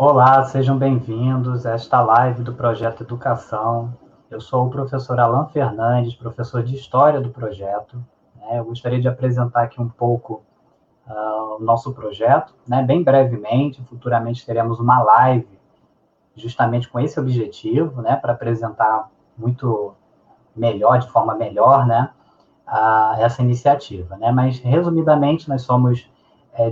Olá, sejam bem-vindos a esta live do Projeto Educação. Eu sou o professor Alan Fernandes, professor de História do projeto. Eu gostaria de apresentar aqui um pouco o nosso projeto, bem brevemente. Futuramente teremos uma live justamente com esse objetivo, para apresentar muito melhor, de forma melhor, essa iniciativa. Mas, resumidamente, nós somos,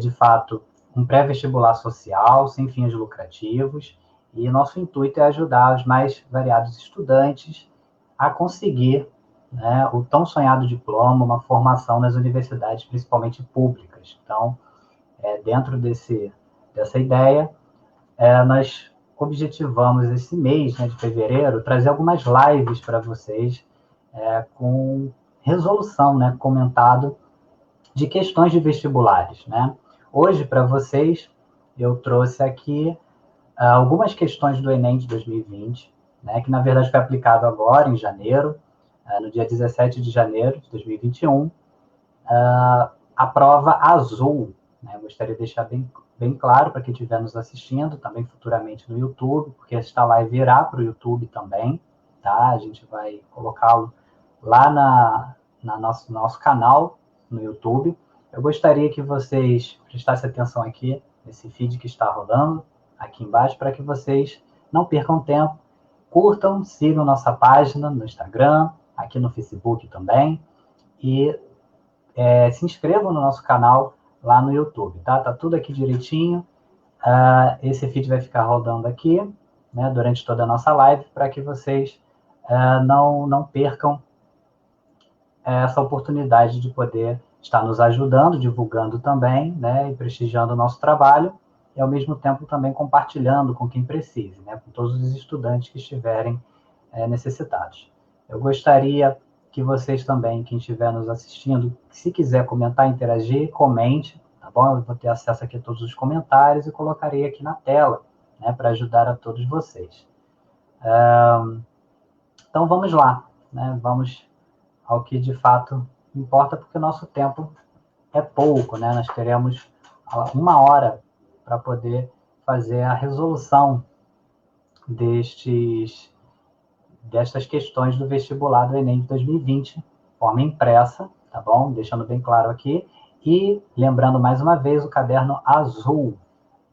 de fato, um pré-vestibular social, sem fins lucrativos, e nosso intuito é ajudar os mais variados estudantes a conseguir o tão sonhado diploma, uma formação nas universidades, principalmente públicas. Então, dentro dessa ideia, nós objetivamos esse mês de fevereiro trazer algumas lives para vocês com resolução, comentado de questões de vestibulares. Hoje, para vocês, eu trouxe aqui algumas questões do Enem de 2020, que na verdade foi aplicado agora, em janeiro, no dia 17 de janeiro de 2021, a prova azul. Eu gostaria de deixar bem claro para quem estiver nos assistindo, também futuramente no YouTube, porque esta live irá para o YouTube também, tá? A gente vai colocá-lo lá nosso canal no YouTube. Eu gostaria que vocês prestassem atenção aqui nesse feed que está rolando aqui embaixo, para que vocês não percam tempo, curtam, sigam nossa página no Instagram, aqui no Facebook também, e se inscrevam no nosso canal lá no YouTube, tá? Tá tudo aqui direitinho. Esse feed vai ficar rodando aqui, durante toda a nossa live, para que vocês não percam essa oportunidade de poder estar nos ajudando, divulgando também, e prestigiando o nosso trabalho, e ao mesmo tempo também compartilhando com quem precise, com todos os estudantes que estiverem necessitados. Eu gostaria que vocês também, quem estiver nos assistindo, se quiser comentar, interagir, comente, tá bom? Eu vou ter acesso aqui a todos os comentários e colocarei aqui na tela, para ajudar a todos vocês. Então, vamos lá, vamos ao que de fato importa, porque o nosso tempo é pouco, Nós teremos 1 hora para poder fazer a resolução destas questões do vestibular do Enem de 2020, forma impressa, tá bom? Deixando bem claro aqui. E lembrando mais uma vez o caderno azul,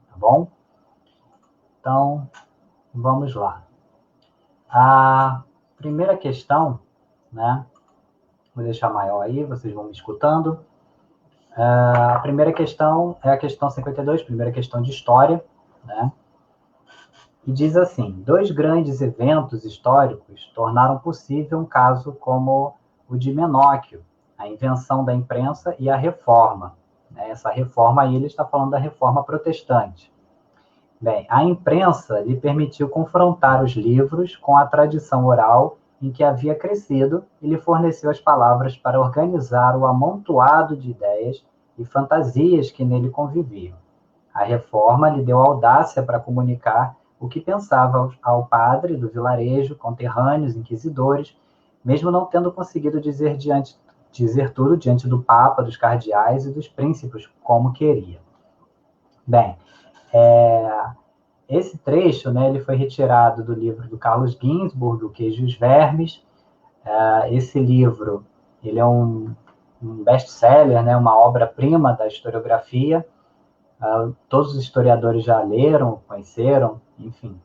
tá bom? Então, vamos lá. A primeira questão, vou deixar maior aí, vocês vão me escutando. A primeira questão é a questão 52, primeira questão de história, E diz assim: 2 grandes eventos históricos tornaram possível um caso como o de Menóquio, a invenção da imprensa e a reforma. Essa reforma aí, ele está falando da reforma protestante. Bem, a imprensa lhe permitiu confrontar os livros com a tradição oral em que havia crescido e lhe forneceu as palavras para organizar o amontoado de ideias e fantasias que nele conviviam. A reforma lhe deu audácia para comunicar o que pensava ao padre do vilarejo, conterrâneos, inquisidores, mesmo não tendo conseguido dizer tudo diante do Papa, dos cardeais e dos príncipes, como queria. Bem, esse trecho, ele foi retirado do livro do Carlos Ginzburg, O Queijo e os Vermes. Esse livro, ele é um best-seller, uma obra-prima da historiografia. Todos os historiadores já leram, conheceram, enfim.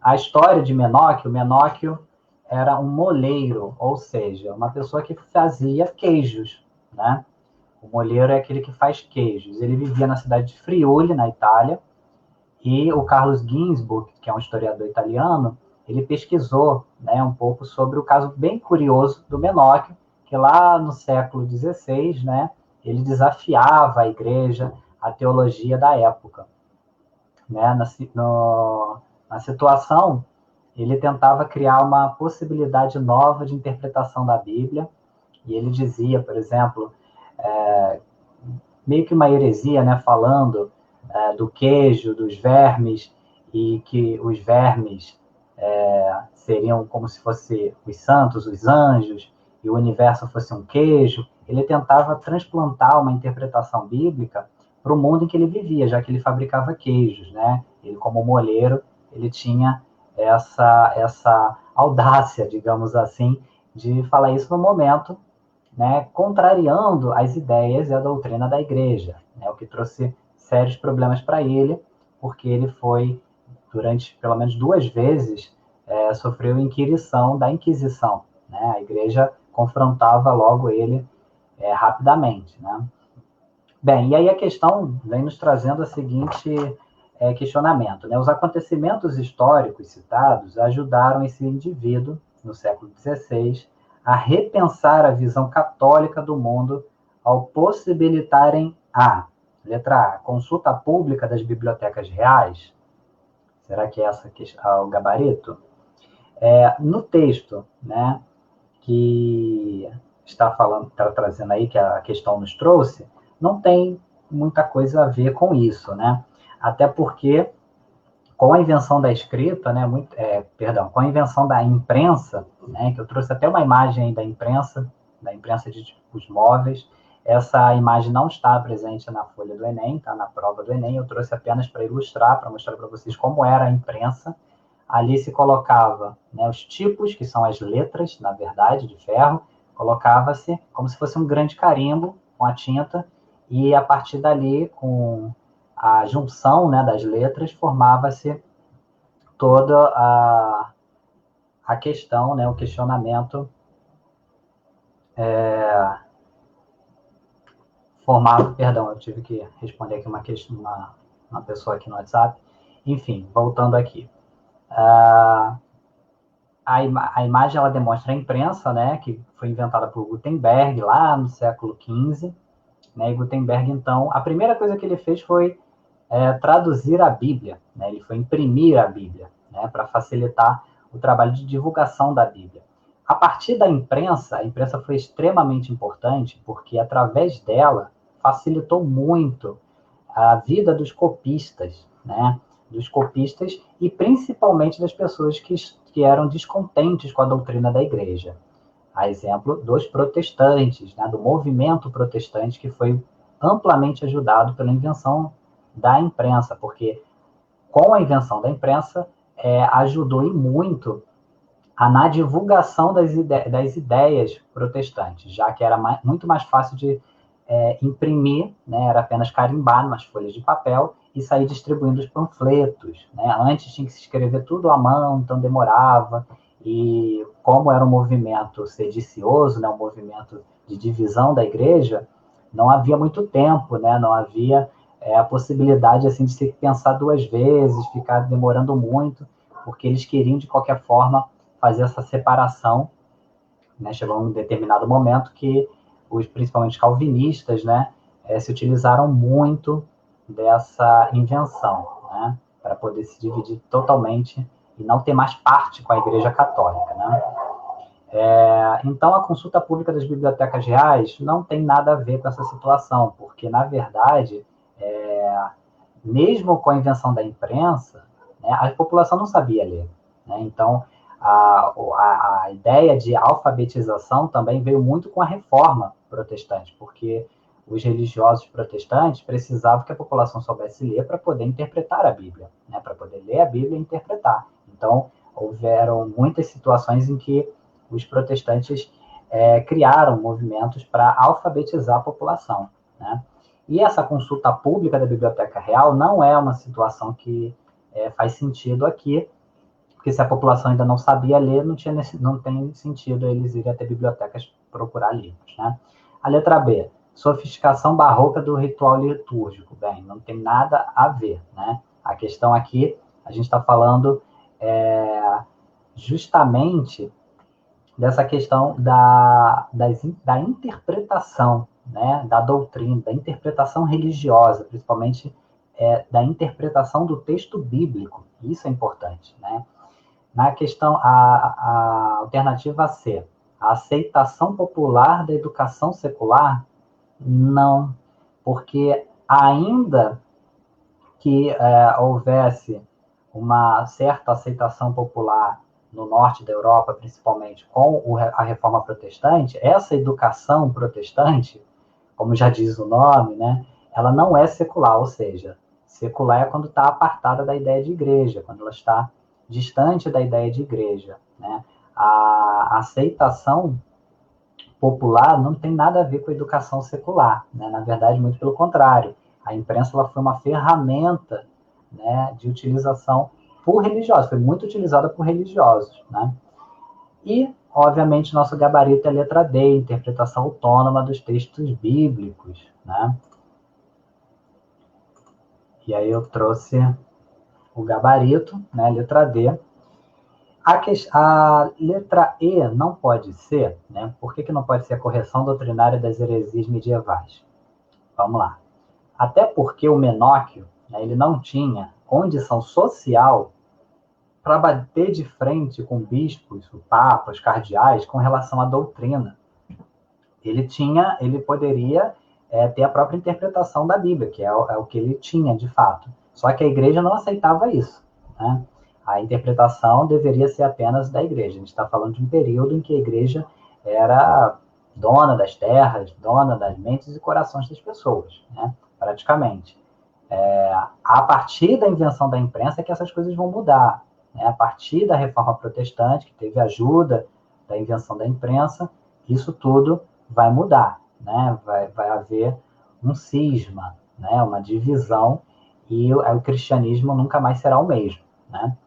A história de Menóquio era um moleiro, ou seja, uma pessoa que fazia queijos, O moleiro é aquele que faz queijos. Ele vivia na cidade de Friuli, na Itália, e o Carlos Ginzburg, que é um historiador italiano, ele pesquisou um pouco sobre o caso bem curioso do Menóquio, que lá no século XVI, ele desafiava a igreja, a teologia da época. Na situação, ele tentava criar uma possibilidade nova de interpretação da Bíblia, e ele dizia, por exemplo, meio que uma heresia, falando do queijo, dos vermes, e que os vermes seriam como se fossem os santos, os anjos, e o universo fosse um queijo. Ele tentava transplantar uma interpretação bíblica para o mundo em que ele vivia, já que ele fabricava queijos, Ele, como molheiro, ele tinha essa audácia, digamos assim, de falar isso no momento, né, contrariando as ideias e a doutrina da igreja, né, o que trouxe sérios problemas para ele, porque ele foi, durante pelo menos 2 vezes, sofreu inquirição da Inquisição. Né, a igreja confrontava logo ele rapidamente. Né. Bem, e aí a questão vem nos trazendo o seguinte questionamento. Né? Os acontecimentos históricos citados ajudaram esse indivíduo, no século XVI, a repensar a visão católica do mundo ao possibilitarem letra A, consulta pública das bibliotecas reais. Será que é essa o gabarito? No texto, né, que está trazendo aí, que a questão nos trouxe, não tem muita coisa a ver com isso, né? Até porque, com a invenção da escrita, né, com a invenção da imprensa, né, que eu trouxe até uma imagem da imprensa de tipos móveis, essa imagem não está presente na folha do Enem, está na prova do Enem, eu trouxe apenas para ilustrar, para mostrar para vocês como era a imprensa. Ali se colocava, né, os tipos, que são as letras, na verdade, de ferro, colocava-se como se fosse um grande carimbo com a tinta, e a partir dali, com a junção, né, das letras, formava-se toda a questão, né, o questionamento formado, perdão, eu tive que responder aqui uma pessoa aqui no WhatsApp. Enfim, voltando aqui. A imagem ela demonstra a imprensa, né, que foi inventada por Gutenberg lá no século XV. Né, e Gutenberg, então, a primeira coisa que ele fez foi traduzir a Bíblia. Né, ele foi imprimir a Bíblia, né, para facilitar o trabalho de divulgação da Bíblia. A partir da imprensa, a imprensa foi extremamente importante, porque através dela facilitou muito a vida dos copistas, né, dos copistas e principalmente das pessoas que eram descontentes com a doutrina da igreja. A exemplo dos protestantes, né, do movimento protestante, que foi amplamente ajudado pela invenção da imprensa, porque com a invenção da imprensa ajudou e muito na divulgação das ideias protestantes, já que era muito mais fácil de imprimir, né, era apenas carimbar nas folhas de papel e sair distribuindo os panfletos. Né? Antes tinha que se escrever tudo à mão, então demorava, e como era um movimento sedicioso, né, um movimento de divisão da igreja, não havia muito tempo, né, não havia a possibilidade assim, de se pensar 2 vezes, ficar demorando muito, porque eles queriam, de qualquer forma, fazer essa separação. Né? Chegou um determinado momento que principalmente calvinistas, né, se utilizaram muito dessa invenção, né, para poder se dividir totalmente e não ter mais parte com a Igreja Católica. Né? Então, a consulta pública das bibliotecas reais não tem nada a ver com essa situação, porque, na verdade, mesmo com a invenção da imprensa, né, a população não sabia ler. Né? Então, a ideia de alfabetização também veio muito com a reforma protestante, porque os religiosos protestantes precisavam que a população soubesse ler para poder interpretar a Bíblia, né? Para poder ler a Bíblia e interpretar. Então, houveram muitas situações em que os protestantes criaram movimentos para alfabetizar a população. Né? E essa consulta pública da Biblioteca Real não é uma situação que faz sentido aqui, porque se a população ainda não sabia ler, não tem sentido eles irem até bibliotecas procurar livros. Né? A letra B, sofisticação barroca do ritual litúrgico. Bem, não tem nada a ver. Né? A questão aqui, a gente está falando justamente dessa questão da interpretação, né? Da doutrina, da interpretação religiosa, principalmente da interpretação do texto bíblico. Isso é importante. Né? Na questão, a alternativa C, a aceitação popular da educação secular, não, porque ainda que houvesse uma certa aceitação popular no norte da Europa, principalmente com a reforma protestante, essa educação protestante, como já diz o nome, né, ela não é secular, ou seja, Secular é quando está apartada da ideia de igreja, quando ela está distante da ideia de igreja, né? A aceitação popular não tem nada a ver com a educação secular, né? Na verdade, muito pelo contrário. A imprensa ela foi uma ferramenta, né, de utilização por religiosos, foi muito utilizada por religiosos, né? E, obviamente, nosso gabarito é a letra D, interpretação autônoma dos textos bíblicos, né? E aí eu trouxe o gabarito, né, letra D. A letra E não pode ser, né? Por que não pode ser a correção doutrinária das heresias medievais? Vamos lá. Até porque o Menóquio, né, ele não tinha condição social para bater de frente com bispos, o papa, os cardeais, com relação à doutrina. Ele poderia ter a própria interpretação da Bíblia, que é o que ele tinha de fato. Só que a igreja não aceitava isso, né? A interpretação deveria ser apenas da igreja. A gente está falando de um período em que a igreja era dona das terras, dona das mentes e corações das pessoas, né? Praticamente. A partir da invenção da imprensa é que essas coisas vão mudar, né? A partir da Reforma Protestante, que teve ajuda da invenção da imprensa, isso tudo vai mudar, né? Vai haver um cisma, né? Uma divisão, e o cristianismo nunca mais será o mesmo, né?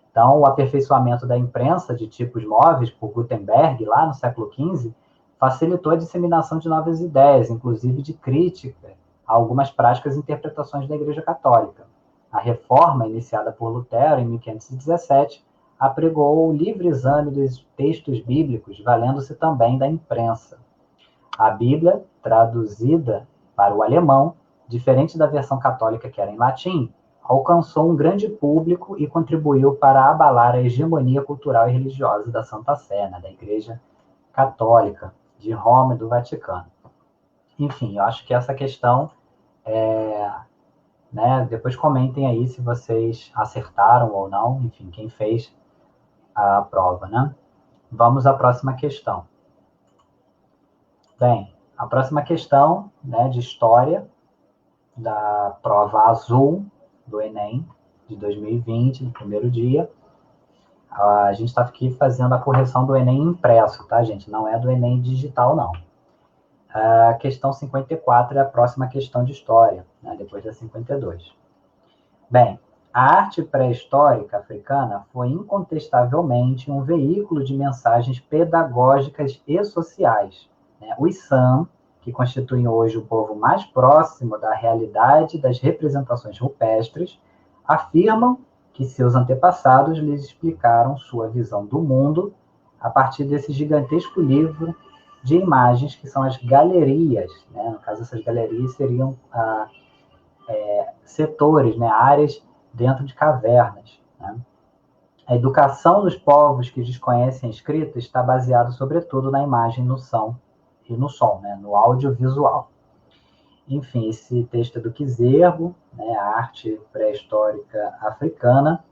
Então, o aperfeiçoamento da imprensa de tipos móveis por Gutenberg, lá no século XV, facilitou a disseminação de novas ideias, inclusive de crítica a algumas práticas e interpretações da Igreja Católica. A reforma, iniciada por Lutero em 1517, apregou o livre exame dos textos bíblicos, valendo-se também da imprensa. A Bíblia, traduzida para o alemão, diferente da versão católica que era em latim, alcançou um grande público e contribuiu para abalar a hegemonia cultural e religiosa da Santa Sé, né, da Igreja Católica de Roma e do Vaticano. Enfim, eu acho que essa questão, né, depois comentem aí se vocês acertaram ou não, enfim, quem fez a prova, né? Vamos à próxima questão. Bem, a próxima questão, né, de história da prova azul do Enem de 2020, no primeiro dia. A gente está aqui fazendo a correção do Enem impresso, tá, gente? Não é do Enem digital, não. A questão 54 é a próxima questão de história, né, depois da 52. Bem, a arte pré-histórica africana foi incontestavelmente um veículo de mensagens pedagógicas e sociais, né? Os San, que constituem hoje o povo mais próximo da realidade das representações rupestres, afirmam que seus antepassados lhes explicaram sua visão do mundo a partir desse gigantesco livro de imagens que são as galerias, né? No caso, essas galerias seriam setores, né? Áreas dentro de cavernas, né? A educação dos povos que desconhecem a escrita está baseada, sobretudo, na imagem, no som e no som, né? No audiovisual. Enfim, esse texto é do Kizerbo, né? A arte pré-histórica africana,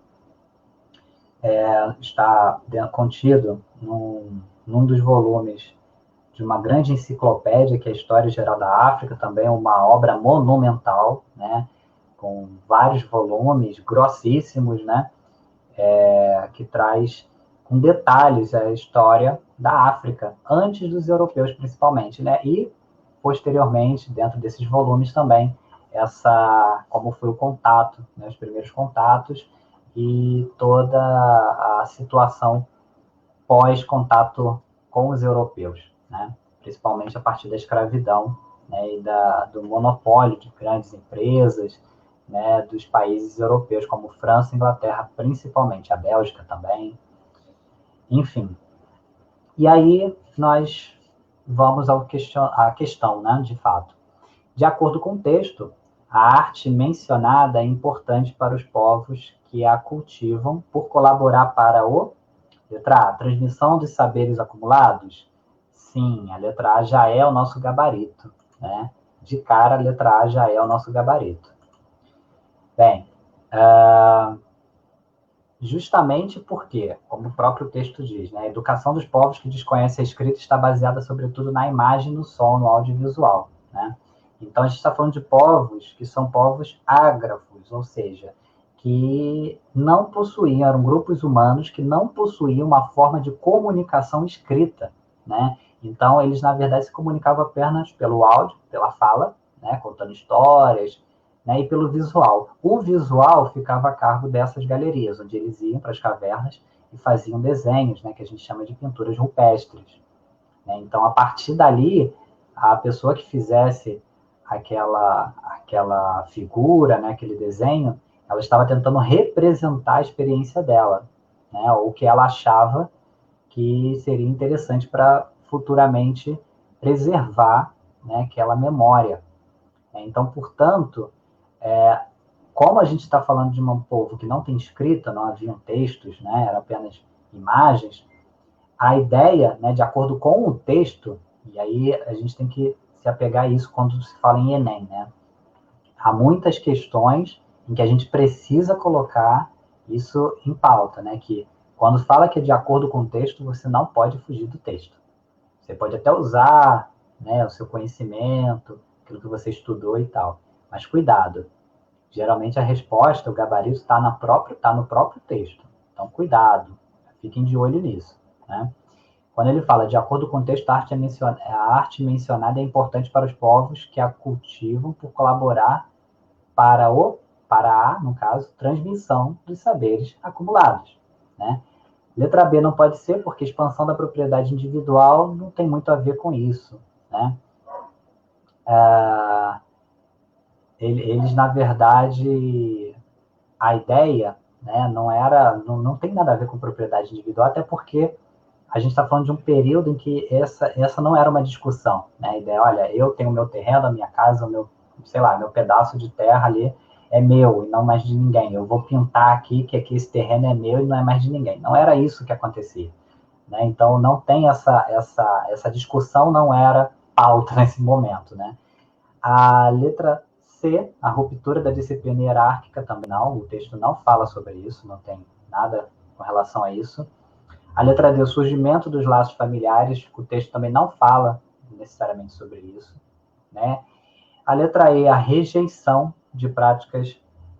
está contido num dos volumes de uma grande enciclopédia, que é a História Geral da África, também uma obra monumental, né? Com vários volumes grossíssimos, né? Que traz com detalhes a história da África, antes dos europeus principalmente, né? E, posteriormente, dentro desses volumes também, como foi o contato, né? Os primeiros contatos e toda a situação pós-contato com os europeus, né? Principalmente a partir da escravidão, né? E do monopólio de grandes empresas, né? Dos países europeus, como França e Inglaterra, principalmente, a Bélgica também, enfim. E aí nós vamos à questão, né? De fato. De acordo com o texto, a arte mencionada é importante para os povos que a cultivam por colaborar para letra A, transmissão dos saberes acumulados? Sim, a letra A já é o nosso gabarito, né? De cara, a letra A já é o nosso gabarito. Bem, justamente porque, como o próprio texto diz, né, a educação dos povos que desconhecem a escrita está baseada, sobretudo, na imagem, no som, no audiovisual, né? Então, a gente está falando de povos que são povos ágrafos, ou seja, que não possuíam, eram grupos humanos que não possuíam uma forma de comunicação escrita, né? Então, eles, na verdade, se comunicavam apenas pelo áudio, pela fala, né? Contando histórias, né? E pelo visual. O visual ficava a cargo dessas galerias, onde eles iam para as cavernas e faziam desenhos, né? Que a gente chama de pinturas rupestres, né? Então, a partir dali, a pessoa que fizesse aquela figura, né? Aquele desenho, ela estava tentando representar a experiência dela, né? Ou o que ela achava que seria interessante para futuramente preservar, né, aquela memória. Então, portanto, como a gente está falando de um povo que não tem escrita, não haviam textos, né, eram apenas imagens, a ideia, né, de acordo com o texto, e aí a gente tem que se apegar a isso quando se fala em Enem, né? Há muitas questões em que a gente precisa colocar isso em pauta, né? Que quando fala que é de acordo com o texto, você não pode fugir do texto. Você pode até usar, né, o seu conhecimento, aquilo que você estudou e tal, mas cuidado. Geralmente a resposta, o gabarito está no próprio texto. Então, cuidado. Fiquem de olho nisso, né? Quando ele fala de acordo com o texto, a arte mencionada é importante para os povos que a cultivam por colaborar para a, no caso, transmissão dos saberes acumulados, né? Letra B não pode ser porque expansão da propriedade individual não tem muito a ver com isso, né? Eles, na verdade, a ideia, né, não tem nada a ver com propriedade individual, até porque a gente está falando de um período em que essa não era uma discussão, né? A ideia, olha, eu tenho o meu terreno, a minha casa, o meu, sei lá, meu pedaço de terra ali é meu e não mais de ninguém. Eu vou pintar aqui que aqui esse terreno é meu e não é mais de ninguém. Não era isso que acontecia, né? Então não tem essa discussão, não era pauta nesse momento, né? A letra C, a ruptura da disciplina hierárquica também não, o texto não fala sobre isso, não tem nada com relação a isso. A letra D, o surgimento dos laços familiares, o texto também não fala necessariamente sobre isso, né? A letra E, a rejeição de práticas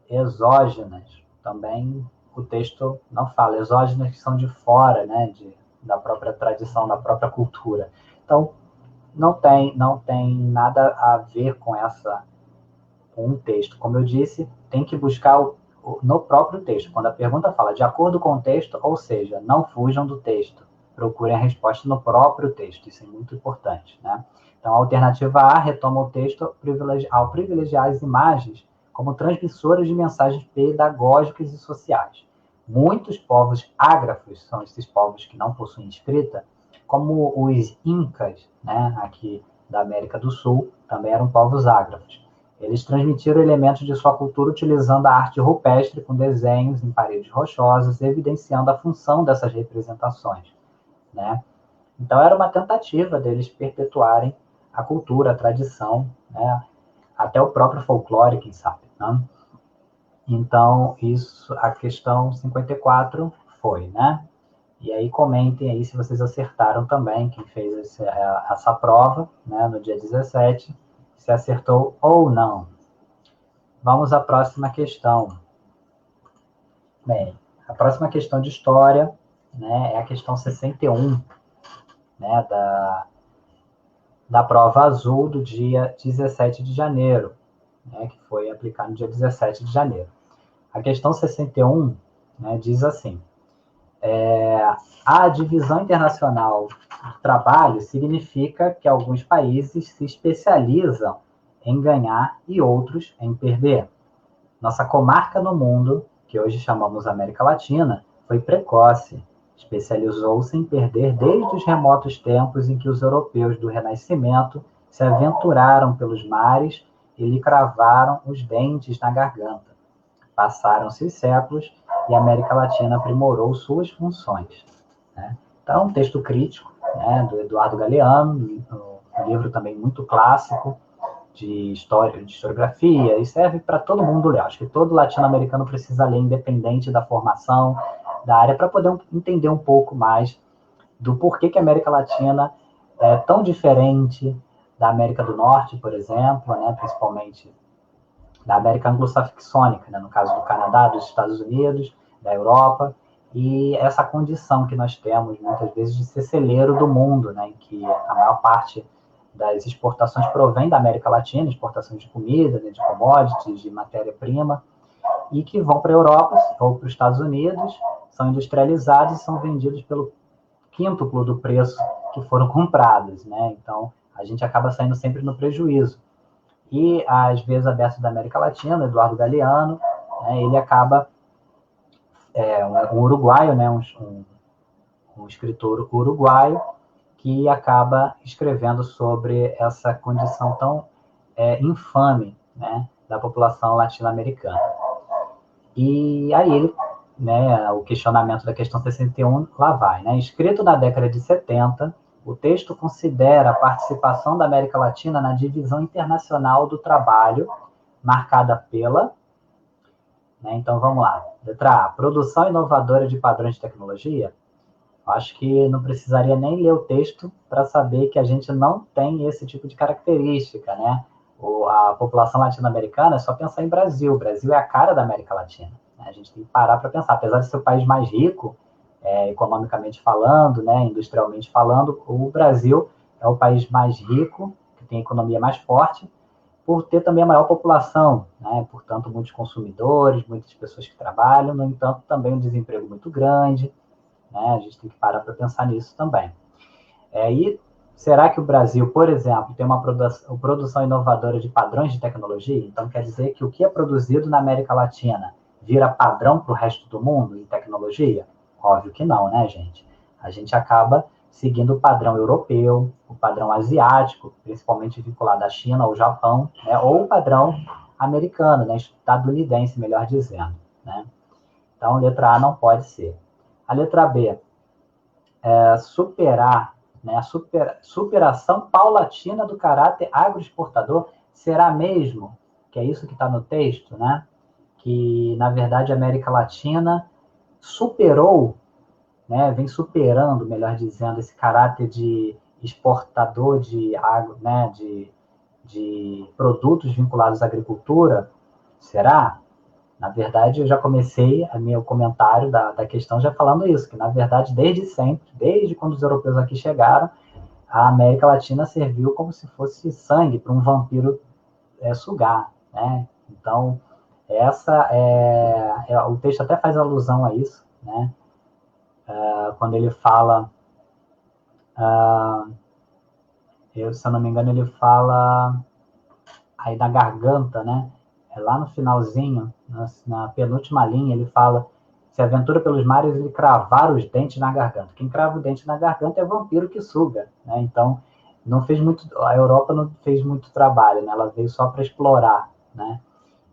exógenas, também o texto não fala, exógenas que são de fora, né, da própria tradição, da própria cultura. Então, não tem nada a ver com o texto. Como eu disse, tem que buscar no próprio texto. Quando a pergunta fala de acordo com o texto, ou seja, não fujam do texto. Procurem a resposta no próprio texto. Isso é muito importante, né? Então, a alternativa A retoma o texto ao privilegiar as imagens como transmissoras de mensagens pedagógicas e sociais. Muitos povos ágrafos, são esses povos que não possuem escrita, como os incas, né, aqui da América do Sul, também eram povos ágrafos. Eles transmitiram elementos de sua cultura utilizando a arte rupestre com desenhos em paredes rochosas, evidenciando a função dessas representações, né? Então, era uma tentativa deles perpetuarem a cultura, a tradição, né? Até o próprio folclore, quem sabe, né? Então, isso, a questão 54 foi, né? E aí comentem aí se vocês acertaram também, quem fez essa prova, né, no dia 17, se acertou ou não. Vamos à próxima questão. Bem, a próxima questão de história, né, é a questão 61, né, da prova azul do dia 17 de janeiro, né, que foi aplicada no dia 17 de janeiro. A questão 61, né, diz assim: a divisão internacional do trabalho significa que alguns países se especializam em ganhar e outros em perder. Nossa comarca no mundo, que hoje chamamos América Latina, foi precoce. Especializou-se em perder desde os remotos tempos em que os europeus do Renascimento se aventuraram pelos mares e lhe cravaram os dentes na garganta. Passaram-se os séculos e a América Latina aprimorou suas funções, né? Então, um texto crítico, né, do Eduardo Galeano, um livro também muito clássico de história, de historiografia, e serve para todo mundo ler. Acho que todo latino-americano precisa ler, independente da formação, da área, para poder entender um pouco mais do porquê que a América Latina é tão diferente, da América do Norte, por exemplo, né, principalmente da América anglo-saxônica, né, no caso do Canadá, dos Estados Unidos, da Europa, e essa condição que nós temos, muitas vezes, de ser celeiro do mundo, né, em que a maior parte das exportações provém da América Latina, exportações de comida, né, de commodities, de matéria-prima, e que vão para a Europa ou para os Estados Unidos, são industrializados e são vendidos pelo quíntuplo do preço que foram comprados, né? Então, a gente acaba saindo sempre no prejuízo. E, às vezes, aberto da América Latina, Eduardo Galeano, né, ele acaba, um uruguaio, né, um escritor uruguaio, que acaba escrevendo sobre essa condição tão infame, né, da população latino-americana. E aí ele, né, o questionamento da questão 61, lá vai, né? Escrito na década de 70, o texto considera a participação da América Latina na divisão internacional do trabalho, marcada pela, né, então vamos lá, letra A, produção inovadora de padrões de tecnologia. Acho que não precisaria nem ler o texto para saber que a gente não tem esse tipo de característica, né? A população latino-americana é só pensar em Brasil. O Brasil é a cara da América Latina, né? A gente tem que parar para pensar. Apesar de ser o país mais rico, economicamente falando, né, industrialmente falando, o Brasil é o país mais rico, que tem a economia mais forte, por ter também a maior população, né? Portanto, muitos consumidores, muitas pessoas que trabalham, no entanto, também um desemprego muito grande, né? A gente tem que parar para pensar nisso também. E será que o Brasil, por exemplo, tem uma produção inovadora de padrões de tecnologia? Então, quer dizer que o que é produzido na América Latina vira padrão para o resto do mundo em tecnologia? Óbvio que não, né, gente? A gente acaba seguindo o padrão europeu, o padrão asiático, principalmente vinculado à China ou Japão, né, ou o padrão americano, né, estadunidense, melhor dizendo, né? Então, letra A não pode ser. A letra B, superar, né, a superação paulatina do caráter agroexportador. Será mesmo que é isso que está no texto, né? Que, na verdade, a América Latina superou, né, vem superando, melhor dizendo, esse caráter de exportador de agro, né, de produtos vinculados à agricultura? Será? Na verdade, eu já comecei o meu comentário da questão já falando isso, que, na verdade, desde sempre, desde quando os europeus aqui chegaram, a América Latina serviu como se fosse sangue para um vampiro sugar, né? Então, o texto até faz alusão a isso, né? Quando ele fala, se eu não me engano, ele fala aí da garganta, né? Lá no finalzinho, na penúltima linha, ele fala: se aventura pelos mares, ele cravar os dentes na garganta. Quem crava o dente na garganta é vampiro que suga, né? Então, não fez muito, a Europa não fez muito trabalho, né? Ela veio só para explorar, né?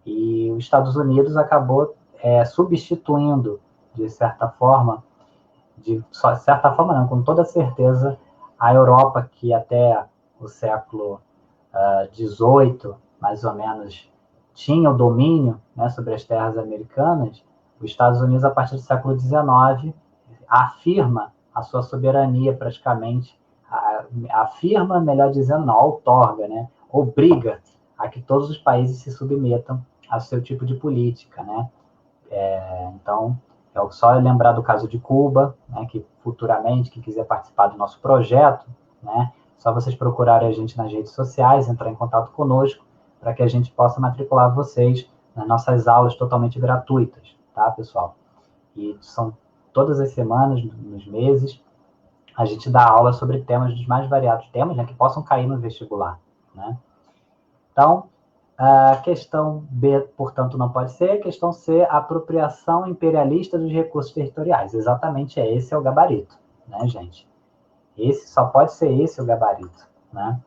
E os Estados Unidos acabou substituindo, de certa forma, não, com toda certeza, a Europa, que até o século XVIII, mais ou menos, tinha o domínio, né, sobre as terras americanas. Os Estados Unidos, a partir do século XIX, afirma a sua soberania praticamente, afirma, melhor dizendo, não, outorga, né, obriga a que todos os países se submetam ao seu tipo de política, né? Então, é só lembrar do caso de Cuba, né, que futuramente, quem quiser participar do nosso projeto, né, só vocês procurarem a gente nas redes sociais, entrar em contato conosco, para que a gente possa matricular vocês nas nossas aulas totalmente gratuitas, tá, pessoal? E são todas as semanas, nos meses, a gente dá aula sobre temas dos mais variados temas, né, que possam cair no vestibular, né? Então, a questão B, portanto, não pode ser. A questão C, apropriação imperialista dos recursos territoriais. Exatamente, esse é o gabarito, né, gente? Só pode ser esse o gabarito, né?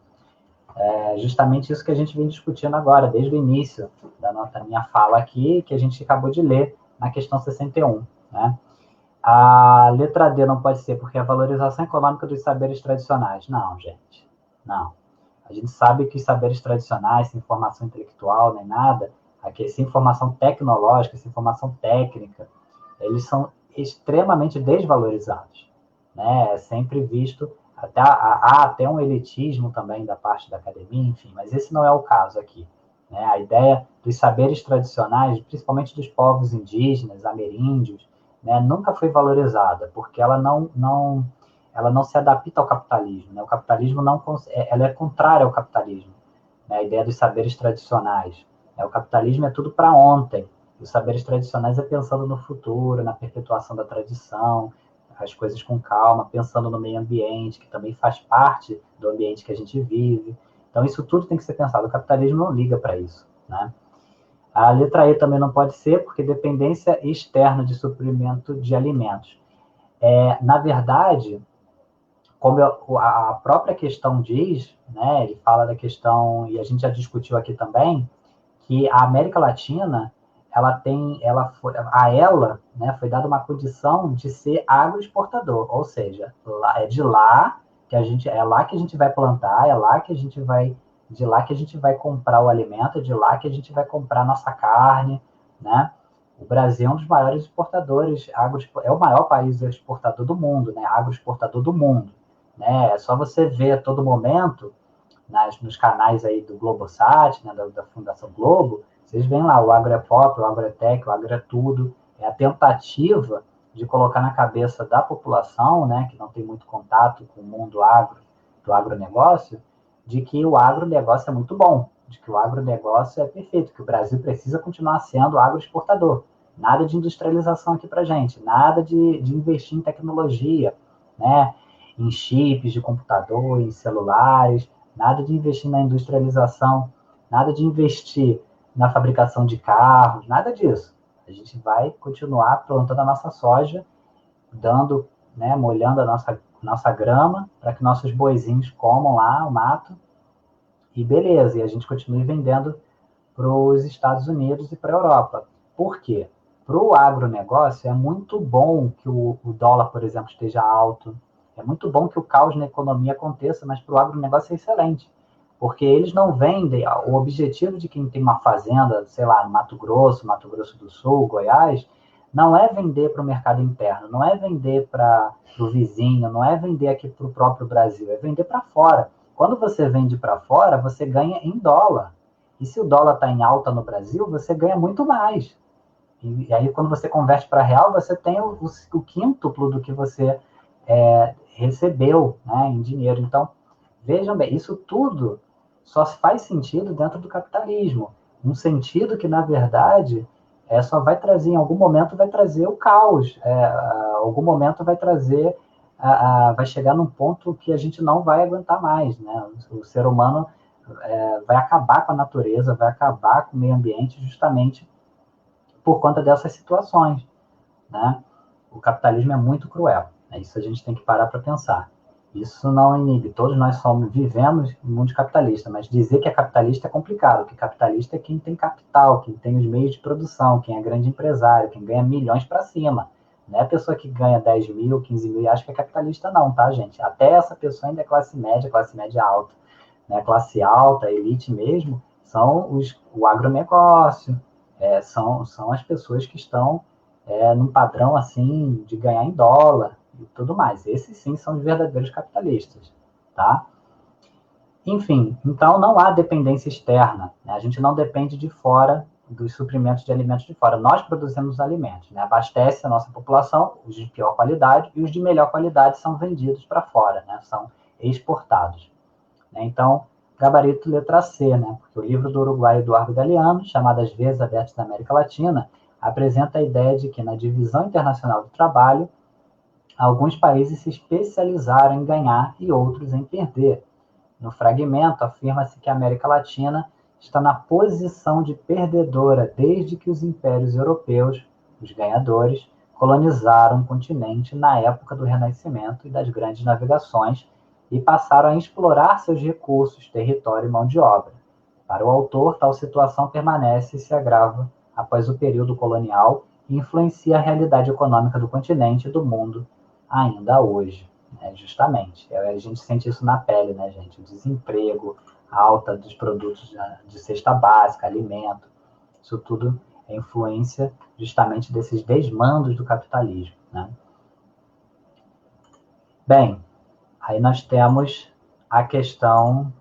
É justamente isso que a gente vem discutindo agora, desde o início da minha fala aqui, que a gente acabou de ler na questão 61, né? A letra D não pode ser porque é a valorização econômica dos saberes tradicionais. Não, gente, não. A gente sabe que os saberes tradicionais, sem formação intelectual nem nada, sem formação tecnológica, sem formação técnica, eles são extremamente desvalorizados, né? É sempre visto há até um elitismo também da parte da academia, enfim, mas esse não é o caso aqui. Né? A ideia dos saberes tradicionais, principalmente dos povos indígenas, ameríndios, né, nunca foi valorizada, porque ela não se adapta ao capitalismo. Né? O capitalismo ela é contrária ao capitalismo. Né? A ideia dos saberes tradicionais. Né? O capitalismo é tudo para ontem. Os saberes tradicionais é pensando no futuro, na perpetuação da tradição, as coisas com calma, pensando no meio ambiente, que também faz parte do ambiente que a gente vive. Então, isso tudo tem que ser pensado. O capitalismo não liga para isso. Né? A letra E também não pode ser, porque dependência externa de suprimento de alimentos. Na verdade, como a própria questão diz, né, ele fala da questão, e a gente já discutiu aqui também, que a América Latina, né, foi dada uma condição de ser agroexportador, ou seja, é lá que a gente vai plantar, de lá que a gente vai comprar o alimento, de lá que a gente vai comprar nossa carne, né? O Brasil é um dos maiores exportadores, é o maior país exportador do mundo, né? Agroexportador do mundo, né? É só você ver a todo momento nos canais aí do Globosat, né, da Fundação Globo, vocês veem lá o agro é pop, o agro é tech, o agro é tudo. É a tentativa de colocar na cabeça da população, né, que não tem muito contato com o mundo do agronegócio, de que o agronegócio é muito bom, de que o agronegócio é perfeito, que o Brasil precisa continuar sendo agroexportador. Nada de industrialização aqui para gente, nada de investir em tecnologia, né, em chips de computador, em celulares, nada de investir na industrialização, nada de investir na fabricação de carros, nada disso. A gente vai continuar plantando a nossa soja, dando, né, molhando a nossa grama para que nossos boizinhos comam lá o mato e beleza, e a gente continue vendendo para os Estados Unidos e para a Europa. Por quê? Para o agronegócio é muito bom que o dólar, por exemplo, esteja alto, é muito bom que o caos na economia aconteça, mas para o agronegócio é excelente, porque eles não vendem, o objetivo de quem tem uma fazenda, sei lá, no Mato Grosso do Sul, Goiás, não é vender para o mercado interno, não é vender para o vizinho, não é vender aqui para o próprio Brasil, é vender para fora. Quando você vende para fora, você ganha em dólar. E se o dólar está em alta no Brasil, você ganha muito mais. E aí, quando você converte para real, você tem o quíntuplo do que você recebeu, né, em dinheiro. Então, vejam bem, isso tudo só faz sentido dentro do capitalismo. Um sentido que, na verdade, só vai trazer, em algum momento, vai trazer o caos. Algum momento vai trazer, vai chegar num ponto que a gente não vai aguentar mais. Né? O ser humano vai acabar com a natureza, vai acabar com o meio ambiente justamente por conta dessas situações. Né? O capitalismo é muito cruel. Né? Isso a gente tem que parar para pensar. Isso não inibe. Todos nós vivemos em mundo capitalista, mas dizer que é capitalista é complicado, porque capitalista é quem tem capital, quem tem os meios de produção, quem é grande empresário, quem ganha milhões para cima. Não é a pessoa que ganha 10 mil, 15 mil e acha que é capitalista, não, tá, gente? Até essa pessoa ainda é classe média alta. Né? Classe alta, elite mesmo, são o agronegócio, são as pessoas que estão num padrão assim de ganhar em dólar e tudo mais. Esses sim são os verdadeiros capitalistas, tá? Enfim, então não há dependência externa. Né? A gente não depende de fora dos suprimentos de alimentos de fora. Nós produzimos os alimentos, né? Abastece a nossa população, os de pior qualidade e os de melhor qualidade são vendidos para fora, né? São exportados. Né? Então, gabarito letra C, né? Porque o livro do uruguaio Eduardo Galeano, chamado As Vias Abertas da América Latina, apresenta a ideia de que na divisão internacional do trabalho, alguns países se especializaram em ganhar e outros em perder. No fragmento, afirma-se que a América Latina está na posição de perdedora desde que os impérios europeus, os ganhadores, colonizaram o continente na época do Renascimento e das grandes navegações e passaram a explorar seus recursos, território e mão de obra. Para o autor, tal situação permanece e se agrava após o período colonial e influencia a realidade econômica do continente e do mundo ainda hoje. Né? Justamente. A gente sente isso na pele, né, gente? O desemprego, a alta dos produtos de cesta básica, alimento, isso tudo é influência justamente desses desmandos do capitalismo. Né? Bem, Aí nós temos a questão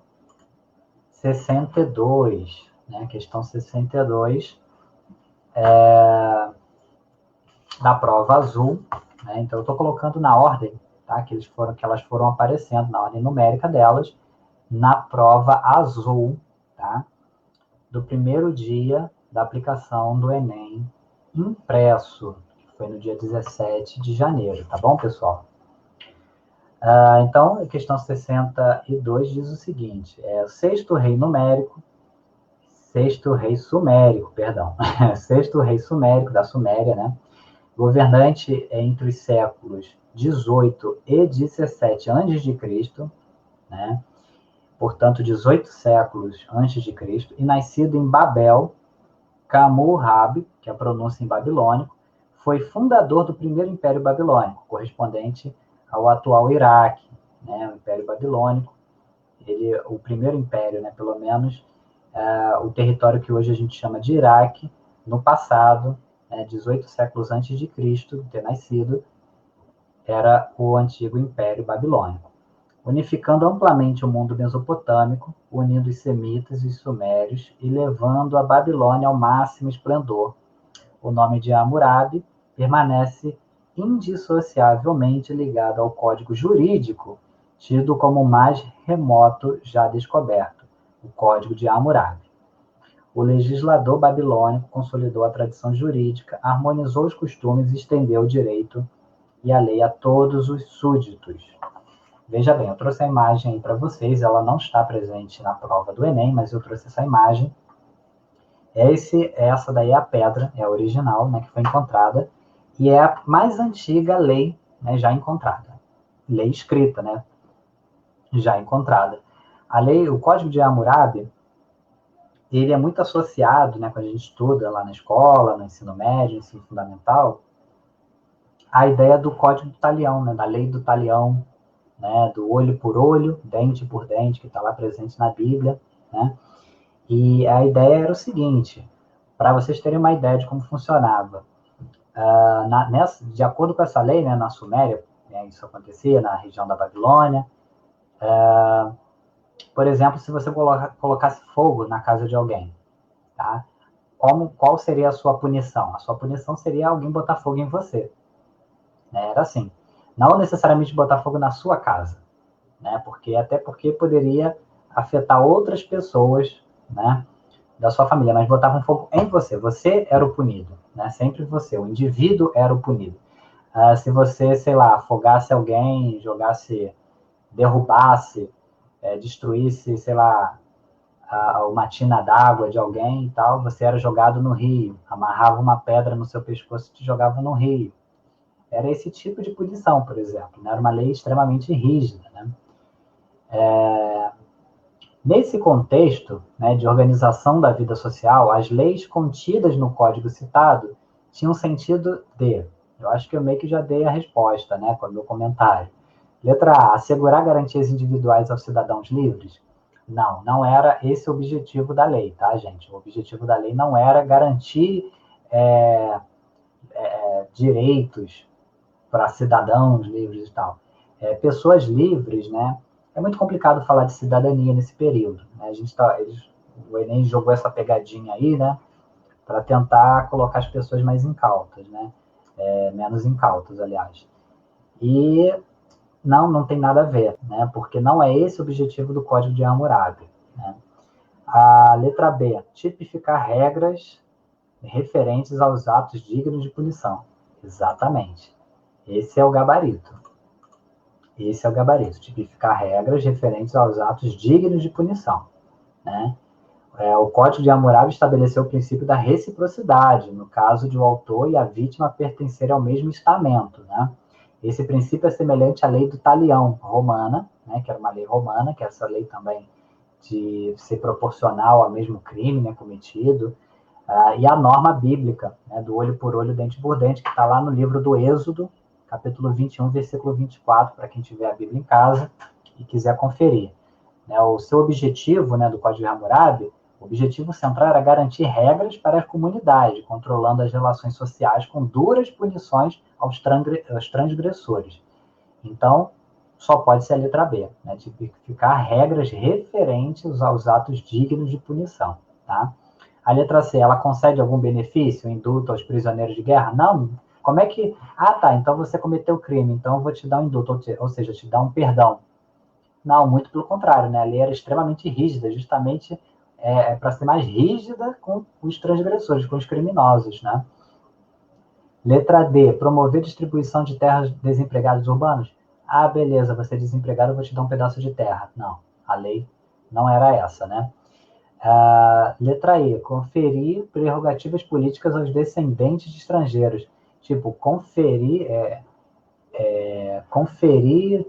62, né? A questão 62 da prova azul, né? Então eu estou colocando na ordem, tá? Que elas foram aparecendo na ordem numérica delas, na prova azul, tá? Do primeiro dia da aplicação do Enem impresso, que foi no dia 17 de janeiro, tá bom, pessoal? Então, a questão 62 diz o seguinte, sexto rei sumérico, perdão, sexto rei sumérico da Suméria, né? Governante entre os séculos 18 e 17 a.C., né? Portanto, 18 séculos antes de Cristo, e nascido em Babel, Camurrab, que é a pronúncia em babilônico, foi fundador do primeiro Império Babilônico, correspondente ao atual Iraque, né? O Império Babilônico, o primeiro império, né? Pelo menos o território que hoje a gente chama de Iraque, no passado, 18 séculos antes de Cristo ter nascido, era o antigo Império Babilônico, unificando amplamente o mundo mesopotâmico, unindo os semitas e os sumérios e levando a Babilônia ao máximo esplendor. O nome de Hammurabi permanece indissociavelmente ligado ao código jurídico tido como o mais remoto já descoberto, o Código de Hammurabi. O legislador babilônico consolidou a tradição jurídica, harmonizou os costumes e estendeu o direito e a lei a todos os súditos. Veja bem, eu trouxe a imagem aí para vocês, ela não está presente na prova do Enem, mas eu trouxe essa imagem. Essa daí é a pedra, é a original, né, que foi encontrada, e é a mais antiga lei, né, já encontrada. Lei escrita, né, já encontrada. A lei, o Código de Hammurabi, ele é muito associado, né, quando a gente estuda lá na escola, no ensino médio, ensino fundamental, a ideia do Código do Talião, né, da lei do talião, né, do olho por olho, dente por dente, que está lá presente na Bíblia, né? E a ideia era o seguinte, para vocês terem uma ideia de como funcionava, de acordo com essa lei, né, na Suméria, né, isso acontecia na região da Babilônia, por exemplo, se você colocasse fogo na casa de alguém, tá? Qual seria a sua punição? A sua punição seria alguém botar fogo em você. Né? Era assim. Não necessariamente botar fogo na sua casa, né? Até porque poderia afetar outras pessoas, né, da sua família, mas botavam fogo em você. Você era o punido, né? Sempre você. O indivíduo era o punido. Se você, sei lá, afogasse alguém, derrubasse, destruísse, sei lá, uma tina d'água de alguém e tal, você era jogado no rio, amarrava uma pedra no seu pescoço e te jogavam no rio. Era esse tipo de punição, por exemplo, né? Era uma lei extremamente rígida, né? Nesse contexto, né, de organização da vida social, as leis contidas no código citado tinham sentido de, eu acho que eu meio que já dei a resposta, né, com o meu comentário. Letra A, assegurar garantias individuais aos cidadãos livres? Não, não era esse o objetivo da lei, tá, gente? O objetivo da lei não era garantir direitos para cidadãos livres e tal. Pessoas livres, né? É muito complicado falar de cidadania nesse período. Né? O Enem jogou essa pegadinha aí, né? Para tentar colocar as pessoas mais incautas, né? Menos incautas, aliás. E não tem nada a ver, né? Porque não é esse o objetivo do Código de Hammurabi. Né? A letra B, tipificar regras referentes aos atos dignos de punição. Exatamente. Esse é o gabarito. Tipificar regras referentes aos atos dignos de punição. Né? O Código de Hammurabi estabeleceu o princípio da reciprocidade, no caso de o autor e a vítima pertencerem ao mesmo estamento. Né? Esse princípio é semelhante à lei do talião romana, né, que era uma lei romana, que é essa lei também de ser proporcional ao mesmo crime, né, cometido, e a norma bíblica, né, do olho por olho, dente por dente, que está lá no livro do Êxodo, capítulo 21, versículo 24, para quem tiver a Bíblia em casa e quiser conferir. O seu objetivo, né, do Código de Hammurabi, o objetivo central era garantir regras para a comunidade, controlando as relações sociais com duras punições aos transgressores. Então, só pode ser a letra B, né? Tipificar regras referentes aos atos dignos de punição, tá? A letra C, ela concede algum benefício, indulto aos prisioneiros de guerra? Não. Como é que... Ah, tá, então você cometeu crime, então eu vou te dar um indulto, ou seja, te dar um perdão. Não, muito pelo contrário, né? A lei era extremamente rígida, justamente para ser mais rígida com os transgressores, com os criminosos, né? Letra D, promover distribuição de terras desempregados urbanos. Ah, beleza, você é desempregado, eu vou te dar um pedaço de terra. Não, a lei não era essa, né? Letra E, conferir prerrogativas políticas aos descendentes de estrangeiros. Tipo, conferir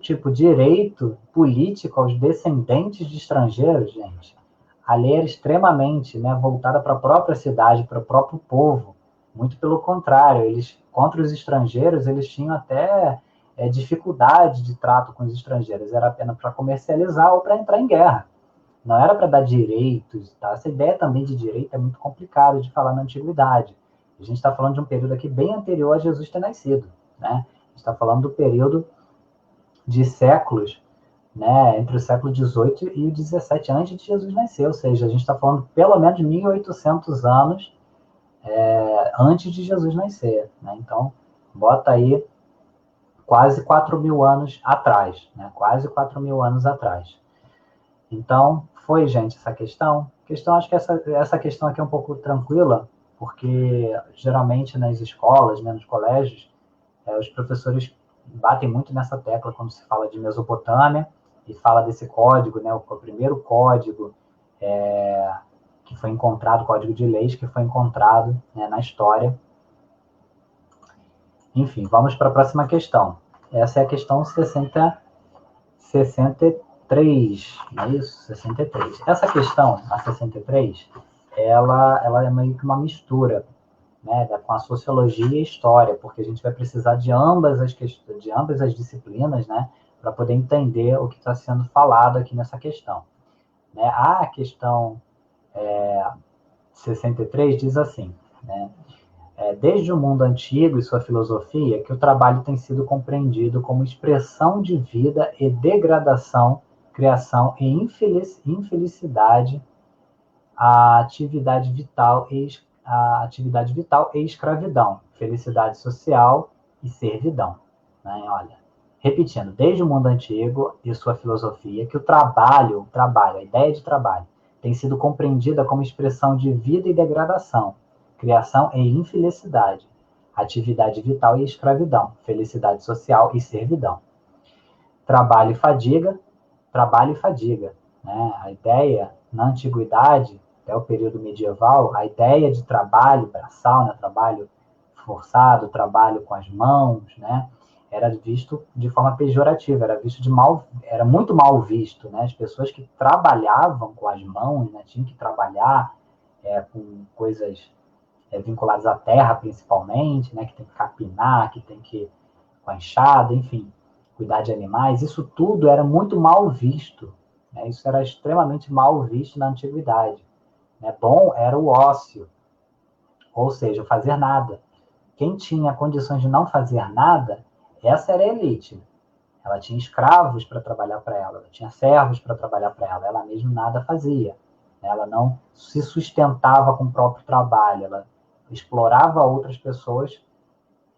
tipo, direito político aos descendentes de estrangeiros, gente. A lei era extremamente, né, voltada para a própria cidade, para o próprio povo. Muito pelo contrário, eles, contra os estrangeiros, eles tinham até dificuldade de trato com os estrangeiros. Era apenas para comercializar ou para entrar em guerra. Não era para dar direitos. Tá? Essa ideia também de direito é muito complicada de falar na antiguidade. A gente está falando de um período aqui bem anterior a Jesus ter nascido. Né? A gente está falando do período de séculos, né, entre o século XVIII e o XVII, antes de Jesus nascer. Ou seja, a gente está falando pelo menos 1.800 anos antes de Jesus nascer. Né? Então, bota aí quase 4.000 anos atrás. Né? Quase 4.000 anos atrás. Então, foi, gente, essa questão. Acho que essa questão aqui é um pouco tranquila, porque geralmente nas escolas, né, nos colégios, os professores batem muito nessa tecla quando se fala de Mesopotâmia e fala desse código, né, o primeiro código que foi encontrado, código de leis que foi encontrado, né, na história. Enfim, vamos para a próxima questão. Essa é a questão 63, não é isso? 63. Essa questão, a 63, ela é meio que uma mistura, né, com a sociologia e a história, porque a gente vai precisar de ambas as questões, de ambas as disciplinas, né, para poder entender o que está sendo falado aqui nessa questão. Né? A questão 63 diz assim, né, desde o mundo antigo e sua filosofia, que o trabalho tem sido compreendido como expressão de vida e degradação, criação e infelicidade, a atividade vital e escravidão, felicidade social e servidão. Né? Olha, repetindo, desde o mundo antigo e sua filosofia, que o trabalho, a ideia de trabalho, tem sido compreendida como expressão de vida e degradação, criação e infelicidade, atividade vital e escravidão, felicidade social e servidão. Trabalho e fadiga. Né? A ideia, na antiguidade, até o período medieval, a ideia de trabalho braçal, né? Trabalho forçado, trabalho com as mãos, né? Era visto de forma pejorativa, era muito mal visto, né? As pessoas que trabalhavam com as mãos, né? Tinham que trabalhar com coisas vinculadas à terra, principalmente, né? Que tem que capinar, que tem que com a enxada, enfim, cuidar de animais. Isso tudo era muito mal visto, né? Isso era extremamente mal visto na antiguidade. Né? Bom era o ócio, ou seja, fazer nada. Quem tinha condições de não fazer nada, essa era a elite. Ela tinha escravos para trabalhar para ela tinha servos para trabalhar para ela mesma nada fazia. Ela não se sustentava com o próprio trabalho, ela explorava outras pessoas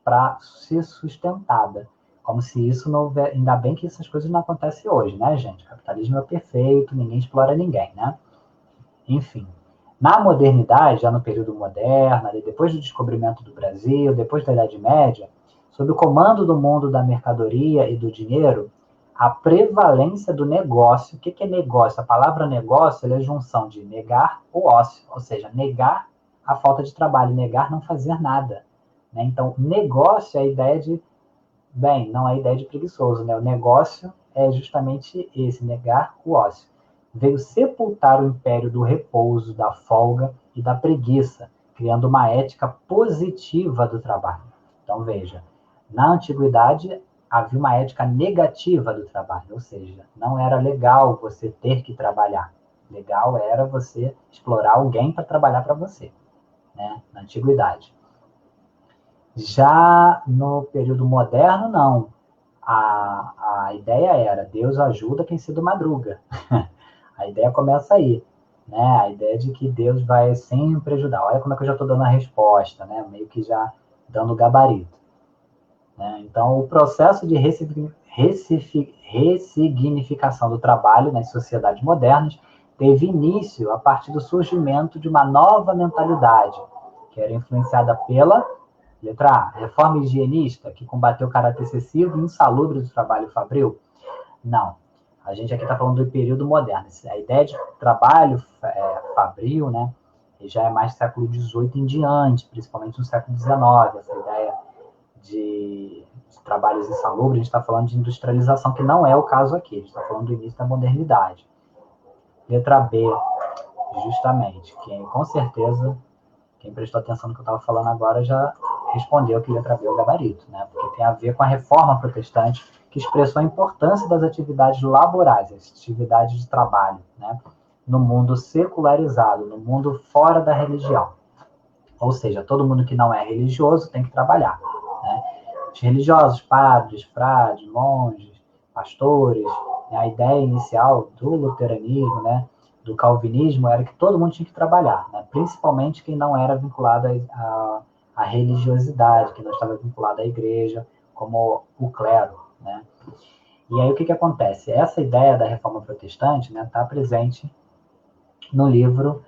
para ser sustentada. Como se isso não houver... Ainda bem que essas coisas não acontecem hoje, né, gente? O capitalismo é perfeito, ninguém explora ninguém, né? Enfim. Na modernidade, já no período moderno, ali depois do descobrimento do Brasil, depois da Idade Média, sob o comando do mundo da mercadoria e do dinheiro, a prevalência do negócio. O que é negócio? A palavra negócio é a junção de negar o ócio, ou seja, negar a falta de trabalho, negar não fazer nada. Né? Então, negócio é a ideia de... Bem, não é a ideia de preguiçoso, né? O negócio é justamente esse, negar o ócio. Veio sepultar o império do repouso, da folga e da preguiça, criando uma ética positiva do trabalho. Então, veja, na antiguidade havia uma ética negativa do trabalho, ou seja, não era legal você ter que trabalhar. Legal era você explorar alguém para trabalhar para você, né? Na antiguidade. Já no período moderno, não. a ideia era, Deus ajuda quem cedo madruga. A ideia começa aí, né? A ideia de que Deus vai sempre ajudar. Olha como é que eu já estou dando a resposta, né? Meio que já dando o gabarito. Né? Então, o processo de ressignificação do trabalho nas sociedades modernas teve início a partir do surgimento de uma nova mentalidade, que era influenciada pela letra A, reforma higienista, que combateu o caráter excessivo e insalubre do trabalho fabril. Não. A gente aqui está falando do período moderno. A ideia de trabalho fabril, né, já é mais século XVIII em diante, principalmente no século XIX. Essa ideia de trabalhos insalubres, a gente está falando de industrialização, que não é o caso aqui. A gente está falando do início da modernidade. Letra B, justamente, que com certeza quem prestou atenção no que eu estava falando agora já respondeu que letra B é o gabarito, né? Porque tem a ver com a reforma protestante, que expressou a importância das atividades laborais, as atividades de trabalho, né? No mundo secularizado, no mundo fora da religião. Ou seja, todo mundo que não é religioso tem que trabalhar, né? Os religiosos, padres, frades, monges, pastores, né? A ideia inicial do luteranismo, né? Do calvinismo era que todo mundo tinha que trabalhar, né? Principalmente quem não era vinculado à religiosidade, que não estava vinculado à igreja, como o clero, né? E aí o que acontece? Essa ideia da reforma protestante está presente no livro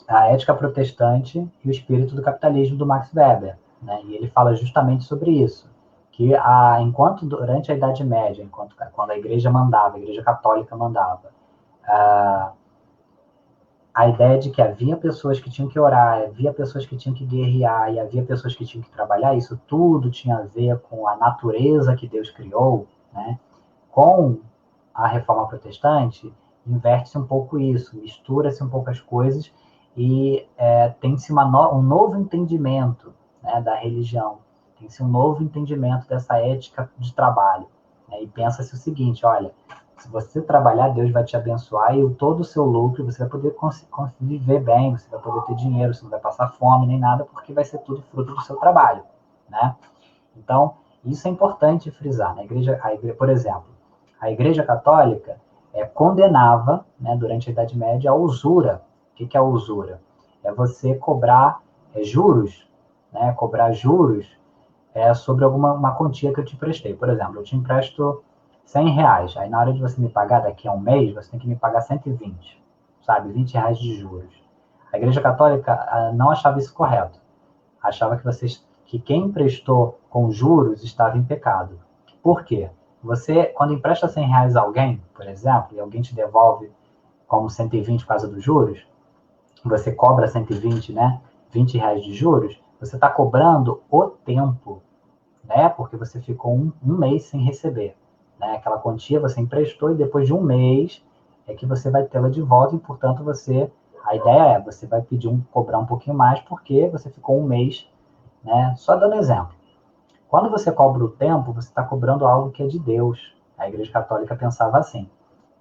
A Ética Protestante e o Espírito do Capitalismo, do Max Weber. Né? E ele fala justamente sobre isso, que enquanto durante a Idade Média, quando a Igreja mandava, a Igreja Católica mandava, a ideia de que havia pessoas que tinham que orar, havia pessoas que tinham que guerrear e havia pessoas que tinham que trabalhar, isso tudo tinha a ver com a natureza que Deus criou, né? Com a Reforma Protestante, inverte-se um pouco isso, mistura-se um pouco as coisas e tem-se um novo entendimento, né, da religião, tem-se um novo entendimento dessa ética de trabalho, né, e pensa-se o seguinte, olha, se você trabalhar, Deus vai te abençoar e todo o seu lucro, você vai poder viver bem, você vai poder ter dinheiro, você não vai passar fome nem nada, porque vai ser tudo fruto do seu trabalho, né? Então, isso é importante frisar. Na igreja, por exemplo, a Igreja Católica condenava, né, durante a Idade Média, a usura. O que é a usura? É você cobrar juros, né, cobrar juros sobre uma quantia que eu te prestei. Por exemplo, eu te empresto R$ 100. Aí, na hora de você me pagar daqui a um mês, você tem que me pagar 120, sabe? R$ 20 de juros. A Igreja Católica não achava isso correto. Achava que quem emprestou com juros estava em pecado. Por quê? Você, quando empresta R$ 100 a alguém, por exemplo, e alguém te devolve como 120 por causa dos juros, você cobra 120, né? R$ 20 de juros, você está cobrando o tempo, né? Porque você ficou um mês sem receber. Né? Aquela quantia você emprestou e depois de um mês é que você vai tê-la de volta e, portanto, a ideia você vai cobrar um pouquinho mais porque você ficou um mês, né? Só dando exemplo. Quando você cobra o tempo, você está cobrando algo que é de Deus. A Igreja Católica pensava assim.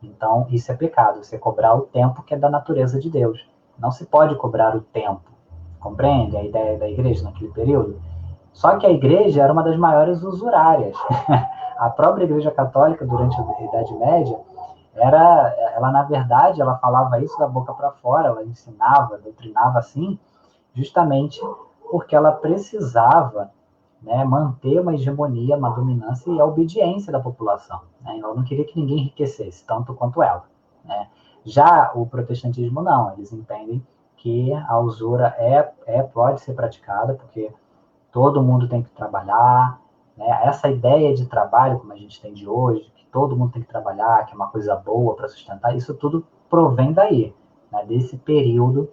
Então, isso é pecado, você cobrar o tempo que é da natureza de Deus. Não se pode cobrar o tempo. Compreende a ideia da igreja naquele período? Só que a igreja era uma das maiores usurárias. A própria Igreja Católica, durante a Idade Média, ela na verdade, ela falava isso da boca para fora, ela ensinava, doutrinava assim, justamente porque ela precisava, né, manter uma hegemonia, uma dominância e a obediência da população. Né? Ela não queria que ninguém enriquecesse, tanto quanto ela. Né? Já o protestantismo não, eles entendem que a usura pode ser praticada, porque todo mundo tem que trabalhar, né? Essa ideia de trabalho, como a gente tem de hoje, que todo mundo tem que trabalhar, que é uma coisa boa para sustentar, isso tudo provém daí, né? Desse período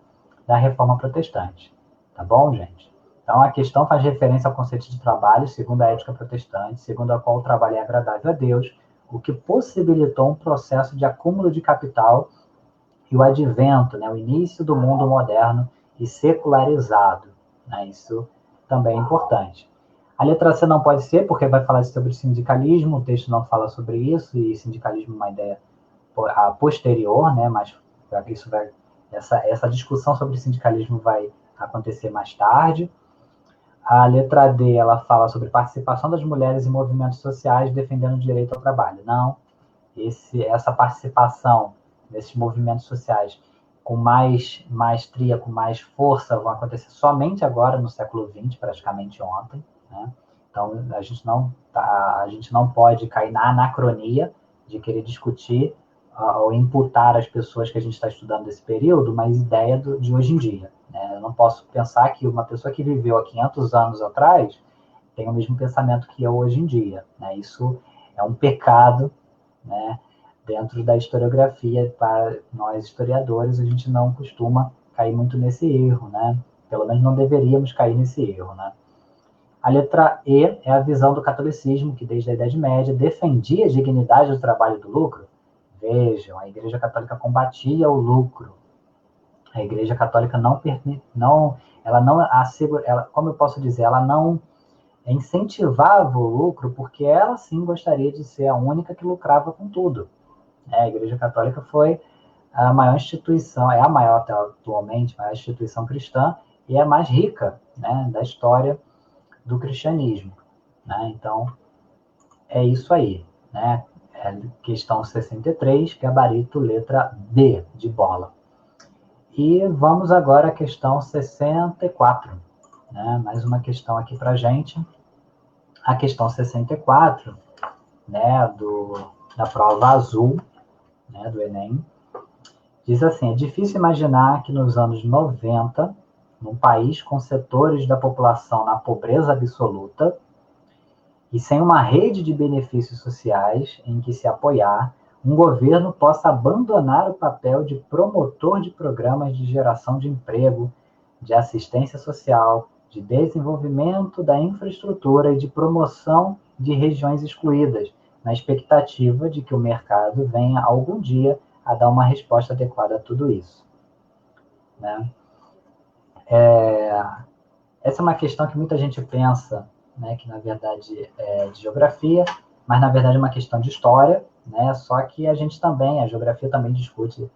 da Reforma Protestante. Tá bom, gente? Então, a questão faz referência ao conceito de trabalho, segundo a ética protestante, segundo a qual o trabalho é agradável a Deus, o que possibilitou um processo de acúmulo de capital e o advento, né, o início do mundo moderno e secularizado. Né? Isso também é importante. A letra C não pode ser, porque vai falar sobre sindicalismo, o texto não fala sobre isso, e sindicalismo é uma ideia posterior, né? Mas essa discussão sobre sindicalismo vai acontecer mais tarde. A letra D, ela fala sobre participação das mulheres em movimentos sociais defendendo o direito ao trabalho. Não, essa participação nesses movimentos sociais com mais maestria, com mais força, vão acontecer somente agora, no século XX, praticamente ontem, né? Então, a gente não pode cair na anacronia de querer discutir ou imputar às pessoas que a gente está estudando desse período uma ideia de hoje em dia, né? Eu não posso pensar que uma pessoa que viveu há 500 anos atrás tem o mesmo pensamento que eu hoje em dia, né? Isso é um pecado, né? Dentro da historiografia, para nós historiadores, a gente não costuma cair muito nesse erro, né? Pelo menos não deveríamos cair nesse erro, né? A letra E é a visão do catolicismo, que desde a Idade Média defendia a dignidade do trabalho e do lucro. Vejam, a Igreja Católica combatia o lucro. A Igreja Católica como eu posso dizer, ela não incentivava o lucro, porque ela sim gostaria de ser a única que lucrava com tudo. A Igreja Católica foi a maior instituição, é a maior até atualmente, a maior instituição cristã e a mais rica, né, da história do cristianismo, né? Então, é isso aí, né? É questão 63, gabarito letra B, de bola. E vamos agora à questão 64, né? Mais uma questão aqui para a gente. A questão 64, né, da prova azul, né, do Enem, diz assim: é difícil imaginar que nos anos 90, num país com setores da população na pobreza absoluta e sem uma rede de benefícios sociais em que se apoiar, um governo possa abandonar o papel de promotor de programas de geração de emprego, de assistência social, de desenvolvimento da infraestrutura e de promoção de regiões excluídas, na expectativa de que o mercado venha algum dia a dar uma resposta adequada a tudo isso, né? Essa é uma questão que muita gente pensa, né, que na verdade é de geografia, mas na verdade é uma questão de história, né? Só que a geografia também discute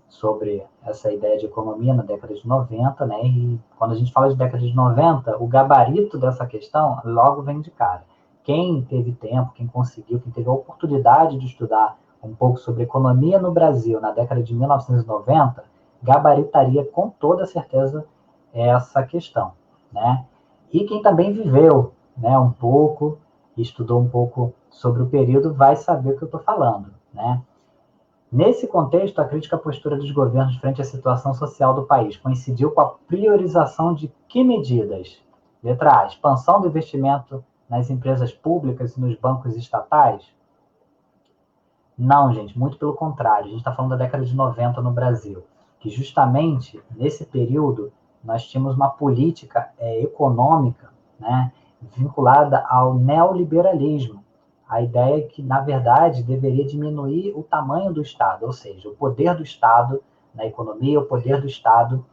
sobre essa ideia de economia na década de 90, né? E quando a gente fala de década de 90, o gabarito dessa questão logo vem de cara. Quem teve tempo, quem conseguiu, quem teve a oportunidade de estudar um pouco sobre economia no Brasil na década de 1990, gabaritaria com toda certeza essa questão, né? E quem também viveu, né, um pouco, estudou um pouco sobre o período, vai saber o que eu estou falando, né? Nesse contexto, a crítica à postura dos governos frente à situação social do país coincidiu com a priorização de que medidas? Letra A, expansão do investimento nas empresas públicas e nos bancos estatais? Não, gente, muito pelo contrário. A gente está falando da década de 90 no Brasil, que justamente nesse período nós tínhamos uma política econômica, né, vinculada ao neoliberalismo. A ideia é que, na verdade, deveria diminuir o tamanho do Estado, ou seja, o poder do Estado na economia, o poder do Estado,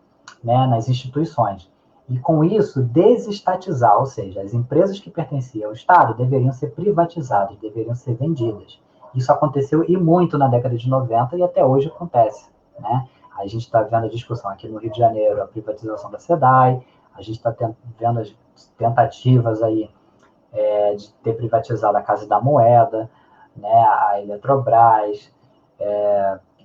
né, nas instituições. E com isso, desestatizar, ou seja, as empresas que pertenciam ao Estado deveriam ser privatizadas, deveriam ser vendidas. Isso aconteceu e muito na década de 90 e até hoje acontece, né? A gente está vendo a discussão aqui no Rio de Janeiro, a privatização da SEDAI, a gente está vendo as tentativas aí de ter privatizado a Casa da Moeda, né, a Eletrobras,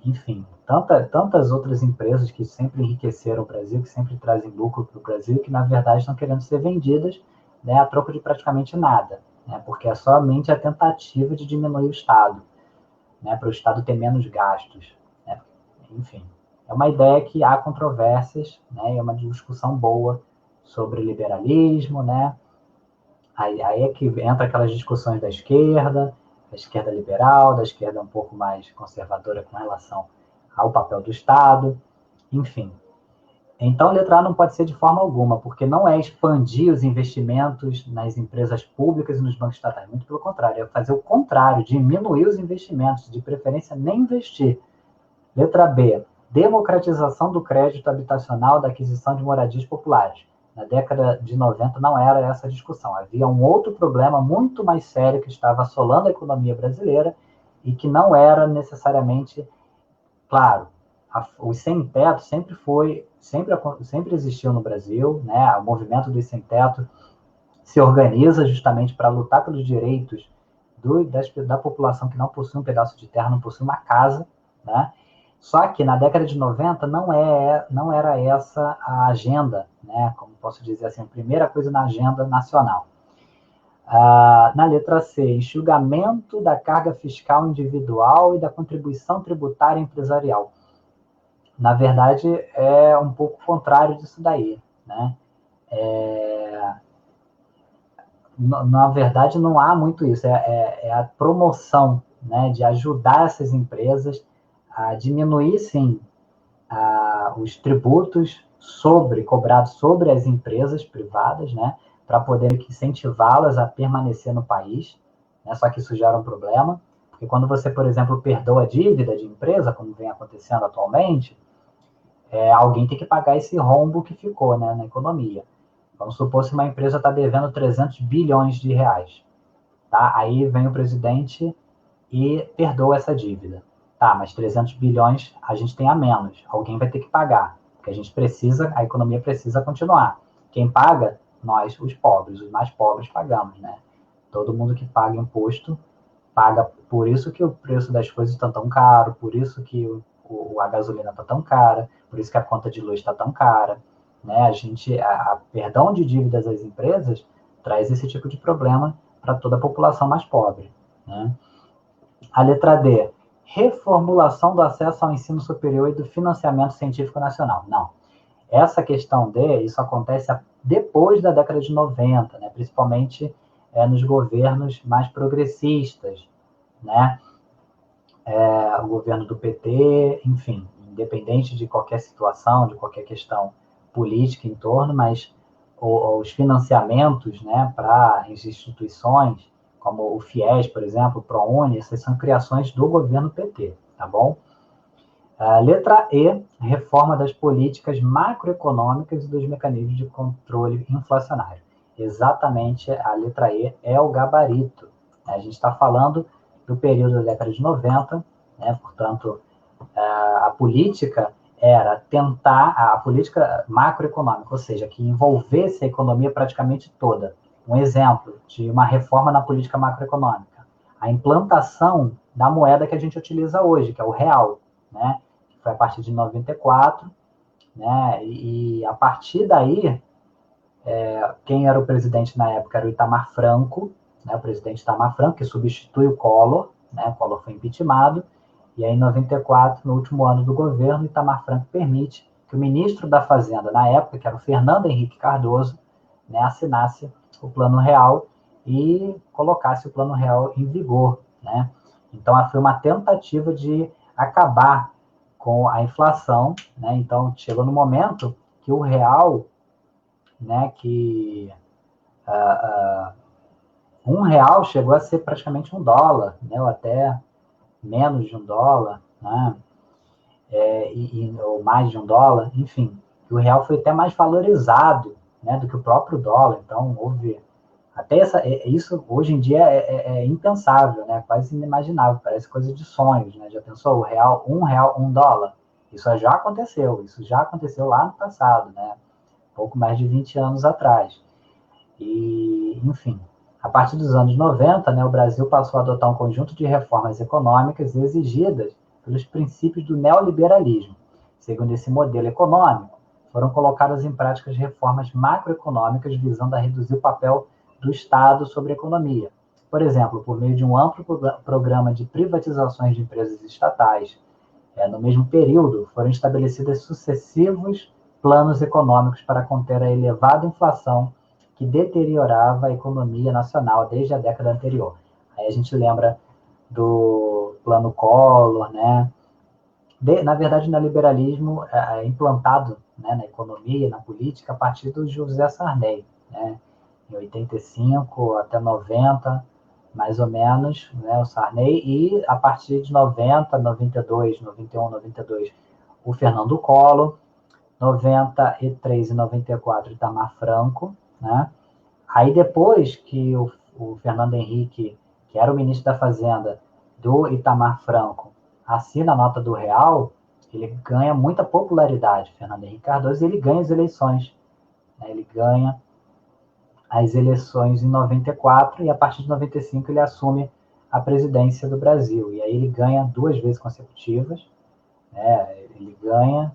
enfim, tantas outras empresas que sempre enriqueceram o Brasil, que sempre trazem lucro para o Brasil, que na verdade estão querendo ser vendidas, né, a troco de praticamente nada, né, porque é somente a tentativa de diminuir o Estado, né, para o Estado ter menos gastos, né? Enfim, é uma ideia que há controvérsias, né, é uma discussão boa sobre liberalismo, né? Aí é que entra aquelas discussões da esquerda liberal, da esquerda um pouco mais conservadora com relação ao papel do Estado, enfim. Então, a letra A não pode ser de forma alguma, porque não é expandir os investimentos nas empresas públicas e nos bancos estatais. Muito pelo contrário, é fazer o contrário, diminuir os investimentos, de preferência nem investir. Letra B, democratização do crédito habitacional da aquisição de moradias populares. Na década de 90 não era essa a discussão. Havia um outro problema muito mais sério que estava assolando a economia brasileira e que não era necessariamente claro. Os sem-teto sempre existiu no Brasil, né? O movimento dos sem-teto se organiza justamente para lutar pelos direitos da população que não possui um pedaço de terra, não possui uma casa, né? Só que na década de 90 não era essa a agenda, né? Como posso dizer assim, a primeira coisa na agenda nacional. Na letra C, enxugamento da carga fiscal individual e da contribuição tributária empresarial. Na verdade, é um pouco contrário disso daí, né? Na verdade, não há muito isso, é a promoção, né, de ajudar essas empresas a diminuir, sim, os tributos cobrados sobre as empresas privadas, né, para poder incentivá-las a permanecer no país, né, só que isso gera um problema, porque quando você, por exemplo, perdoa a dívida de empresa, como vem acontecendo atualmente, alguém tem que pagar esse rombo que ficou, né, na economia. Vamos supor se uma empresa está devendo 300 bilhões de reais. Tá? Aí vem o presidente e perdoa essa dívida. Tá, mas 300 bilhões a gente tem a menos. Alguém vai ter que pagar. Porque a economia precisa continuar. Quem paga? Nós, os pobres. Os mais pobres pagamos, né? Todo mundo que paga imposto paga. Por isso que o preço das coisas está tão caro, por isso que a gasolina está tão cara, por isso que a conta de luz está tão cara. Né? A perdão de dívidas às empresas traz esse tipo de problema para toda a população mais pobre. Né? A letra D, reformulação do acesso ao ensino superior e do financiamento científico nacional. Não. Essa questão D, isso acontece depois da década de 90, né? Principalmente nos governos mais progressistas, né? O governo do PT, enfim, independente de qualquer situação, de qualquer questão política em torno, mas os financiamentos, né, para as instituições, como o FIES, por exemplo, o ProUni, essas são criações do governo PT, tá bom? Letra E, reforma das políticas macroeconômicas e dos mecanismos de controle inflacionário. Exatamente, a letra E é o gabarito. A gente está falando do período da década de 90, né? Portanto, a política era tentar, a política macroeconômica, ou seja, que envolvesse a economia praticamente toda. Um exemplo de uma reforma na política macroeconômica. A implantação da moeda que a gente utiliza hoje, que é o real, né? Foi a partir de 94, né? E a partir daí, quem era o presidente na época era o Itamar Franco, né? O presidente Itamar Franco, que substitui o Collor, né? O Collor foi impeachmentado, e aí em 94, no último ano do governo, Itamar Franco permite que o ministro da Fazenda, na época, que era o Fernando Henrique Cardoso, né, assinasse o Plano Real e colocasse o Plano Real em vigor, né? Então, foi uma tentativa de acabar com a inflação, né? Então, chegou no momento que o real, né, que R$ 1 chegou a ser praticamente $1, né, ou até menos de $1, né, ou mais de $1, enfim, o real foi até mais valorizado, né, do que o próprio dólar. Então, houve até isso hoje em dia é impensável, né, quase inimaginável, parece coisa de sonhos, né? Já pensou o real, R$ 1, $1? Isso já aconteceu lá no passado, né? Pouco mais de 20 anos atrás. E, enfim, a partir dos anos 90, né, o Brasil passou a adotar um conjunto de reformas econômicas exigidas pelos princípios do neoliberalismo. Segundo esse modelo econômico, foram colocadas em prática as reformas macroeconômicas visando a reduzir o papel do Estado sobre a economia. Por exemplo, por meio de um amplo programa de privatizações de empresas estatais. No mesmo período, foram estabelecidos sucessivos planos econômicos para conter a elevada inflação que deteriorava a economia nacional desde a década anterior. Aí a gente lembra do Plano Collor, né? Na verdade, o neoliberalismo é implantado, né, na economia, na política, a partir do José Sarney, né? Em 85 até 90, mais ou menos, né, o Sarney, e a partir de 90, 92, 91, 92, o Fernando Collor, 93 e 94, Itamar Franco, né? Aí depois que o Fernando Henrique, que era o ministro da Fazenda do Itamar Franco, assina a nota do real, ele ganha muita popularidade, Fernando Henrique Cardoso, e ele ganha as eleições, né? Ele ganha as eleições em 94 e a partir de 95 ele assume a presidência do Brasil. E aí ele ganha 2 vezes consecutivas, né? Ele ganha,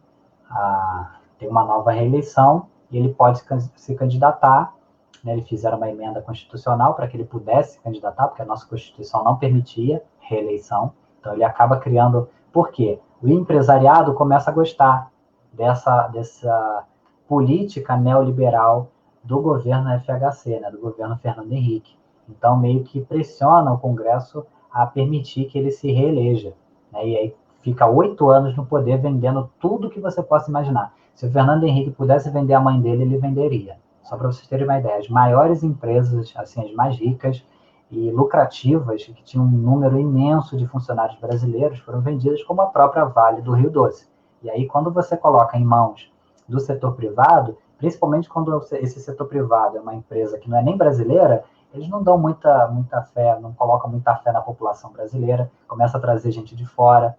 tem uma nova reeleição e ele pode se candidatar. Né? Eles fizeram uma emenda constitucional para que ele pudesse se candidatar, porque a nossa Constituição não permitia reeleição. Então ele acaba criando... Por quê? O empresariado começa a gostar dessa política neoliberal do governo FHC, né, do governo Fernando Henrique. Então, meio que pressiona o Congresso a permitir que ele se reeleja. Né, e aí fica 8 anos no poder vendendo tudo que você possa imaginar. Se o Fernando Henrique pudesse vender a mãe dele, ele venderia. Só para vocês terem uma ideia, as maiores empresas, assim, as mais ricas e lucrativas, que tinham um número imenso de funcionários brasileiros, foram vendidas como a própria Vale do Rio Doce. E aí, quando você coloca em mãos do setor privado, principalmente quando esse setor privado é uma empresa que não é nem brasileira, eles não dão muita fé, não colocam muita fé na população brasileira, começa a trazer gente de fora,